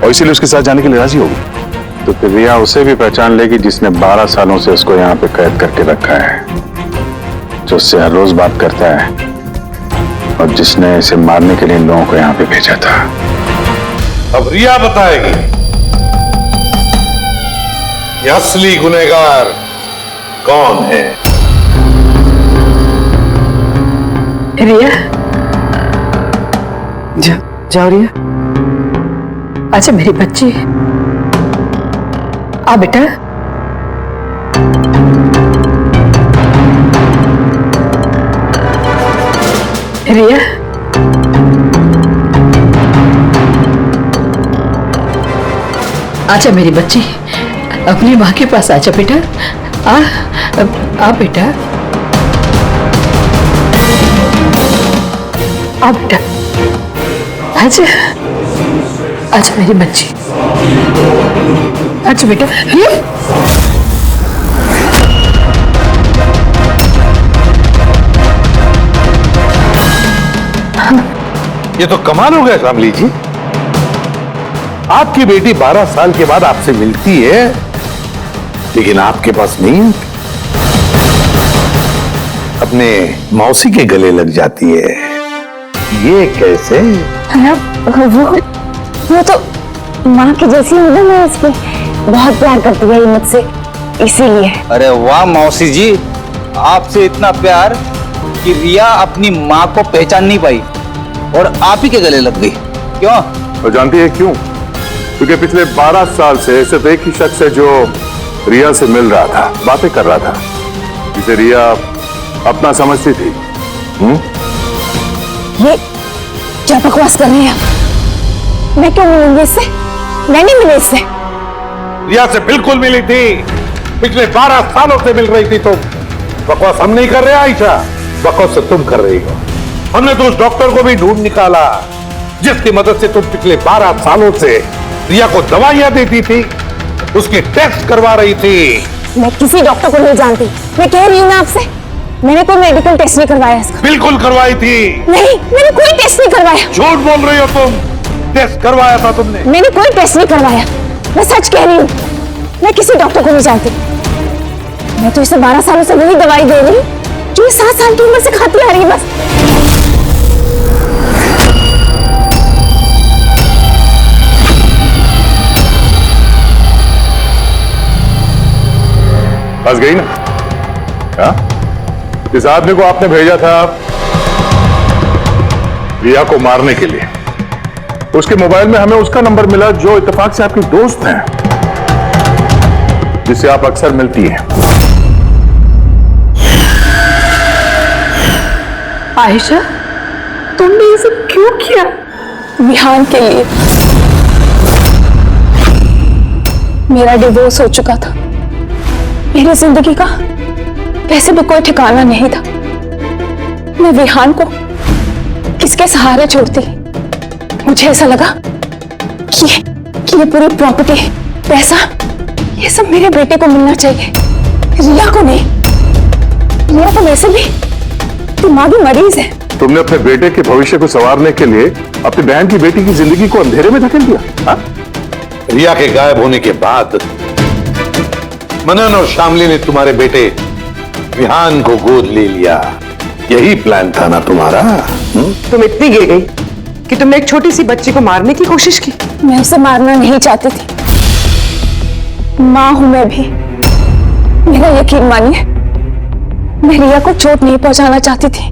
S7: और इसीलिए उसके साथ जाने के लिए राजी होगी। तो फिर रिया उसे भी पहचान लेगी जिसने 12 सालों से उसको यहाँ पे कैद करके रखा है, जो उससे हर रोज बात करता है और जिसने इसे मारने के लिए इन लोगों को यहाँ पे भेजा था।
S10: अब रिया बताएगी ये असली गुनहगार कौन है।
S6: रिया, जाओ रिया। अच्छा मेरी बच्ची, आ बेटा। रिया, अच्छा मेरी बच्ची, अपनी माँ के पास आजा बेटा। आ बेटा, आ बेटा, आजा आजा मेरी बच्ची, अच्छा बेटा।
S10: ये तो कमाल हो गया कमली जी। आपकी बेटी 12 साल के बाद आपसे मिलती है लेकिन आपके पास नहीं, अपने मौसी के गले लग जाती है। ये कैसे?
S14: वो तो माँ की जैसी हूँ ना, मैं उसको बहुत प्यार करती है मुझसे, इसीलिए।
S15: अरे वाह मौसी जी, आपसे इतना प्यार कि रिया अपनी माँ को पहचान नहीं पाई और आप ही के गले लग गई। क्यों?
S7: और जानती है क्यों? क्योंकि पिछले 12 साल से सिर्फ एक ही शख्स है जो रिया से मिल रहा था, बातें कर रहा था, जिसे रिया अपना समझती थी।
S14: ये क्या बकवास कर रही है? मैं क्यों मिलूंगी इससे? मैं नहीं मिली इससे।
S10: रिया से बिल्कुल मिली थी, पिछले 12 सालों से मिल रही थी तुम। बकवास हम नहीं कर रहे आयशा, बकवास से तुम कर रही हो। हमने तो उस डॉक्टर को भी ढूंढ निकाला जिसकी मदद से तुम पिछले 12 सालों से रिया को दवाइयां देती थी, उसके टेस्ट करवा रही थी।
S14: मैं किसी डॉक्टर को नहीं जानती, मैं कह रही हूँ ना आपसे, मैंने कोई मेडिकल टेस्ट नहीं करवाया इसका।
S10: बिल्कुल करवाई थी।
S14: नहीं, मैंने कोई टेस्ट नहीं करवाया।
S10: झूठ बोल रही हो तुम, टेस्ट करवाया था तुमने।
S14: मैंने कोई टेस्ट नहीं करवाया, मैं सच कह रही हूँ। मैं किसी डॉक्टर को नहीं जानती, मैं तो इसे 12 सालों से वही दवाई दे रही हूँ जो 7 साल की उम्र से खाती आ रही है।
S7: बस गई ना? हाँ? इस आदमी को आपने भेजा था रिया को मारने के लिए। उसके मोबाइल में हमें उसका नंबर मिला जो इत्तेफाक से आपकी दोस्त है।
S9: जिससे आप अक्सर मिलती हैं।
S5: आयशा, तुमने ये सब क्यों किया?
S14: विहान के लिए। मेरा डिवोर्स हो चुका था, मेरी जिंदगी का वैसे भी कोई ठिकाना नहीं था। मैं विहान को किसके सहारे छोड़ती? मुझे ऐसा लगा कि ये पूरी प्रॉपर्टी, पैसा, ये सब मेरे बेटे को मिलना चाहिए, रिया को नहीं। रिया तो वैसे भी दिमागी मरीज है।
S9: तुमने अपने बेटे के भविष्य को संवारने के लिए अपनी बहन की बेटी की जिंदगी को अंधेरे में धकेल दिया। हाँ?
S10: रिया के गायब होने के बाद मनन और शामली ने तुम्हारे बेटे विहान को गोद ले लिया। यही प्लान था ना तुम्हारा?
S6: तुम इतनी गिर गई कि तुमने एक छोटी सी बच्ची को मारने की कोशिश की।
S14: मैं उसे मारना नहीं चाहती थी, मां हूं मैं भी। मेरा यकीन मानिए, मैं रिया को चोट नहीं पहुंचाना चाहती थी।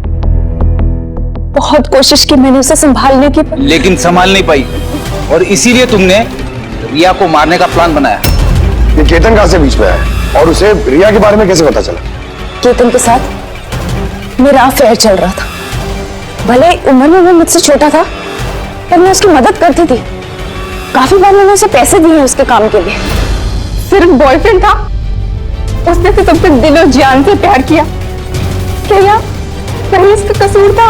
S14: बहुत कोशिश की मैंने उसे संभालने की,
S15: लेकिन संभाल नहीं पाई और इसीलिए तुमने रिया को मारने का प्लान बनाया।
S3: ये केतन कहां से बीच में आया और उसे रिया के बारे में कैसे पता चला?
S14: केतन के साथ मेरा अफेयर चल रहा था। भले उम्र में वो मुझसे छोटा था, पर मैं उसकी मदद करती थी। काफी बार मैंने उसे पैसे दिए उसके काम के लिए।
S5: सिर्फ बॉयफ्रेंड था? उसने तो तुमसे दिलो जान से प्यार किया। क्या पहले इसका कसूर था?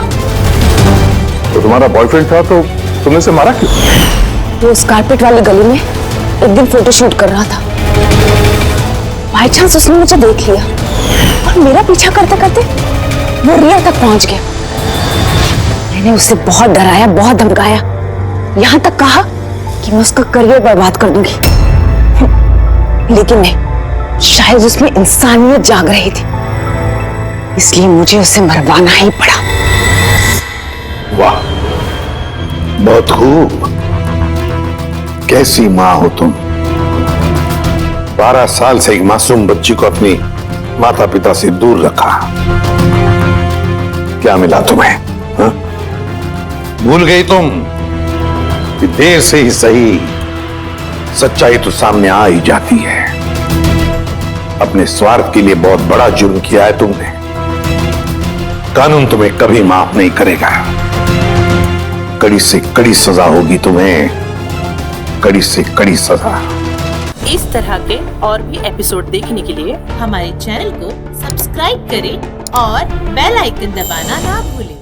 S9: तो तुम्हारा बॉयफ्रेंड था तो तुमने उसे मारा क्यों?
S14: वो उस कारपेट वाली गली में एक दिन फोटोशूट कर रहा था। बाई चांस उसने मुझे देख लिया और मेरा पीछा करते करते वो रिया तक पहुंच गया। मैंने उसे बहुत डराया, बहुत धमकाया, यहां तक कहा कि मैं उसका करियर बर्बाद कर दूंगी। लेकिन नहीं, शायद उसमें इंसानियत जाग रही थी, इसलिए मुझे उसे मरवाना ही पड़ा।
S10: वाह, बहुत खूब। कैसी मां हो तुम? 12 साल से एक मासूम बच्ची को अपनी माता पिता से दूर रखा। क्या मिला तुम्हें? हा? भूल गई तुम कि देर से ही सही सच्चाई तो सामने आ ही जाती है। अपने स्वार्थ के लिए बहुत बड़ा जुर्म किया है तुमने। कानून तुम्हें कभी माफ नहीं करेगा। कड़ी से कड़ी सजा होगी तुम्हें, कड़ी से कड़ी सजा।
S4: इस तरह के और भी एपिसोड देखने के लिए हमारे चैनल को सब्सक्राइब करें और बेल आइकन दबाना ना भूलें।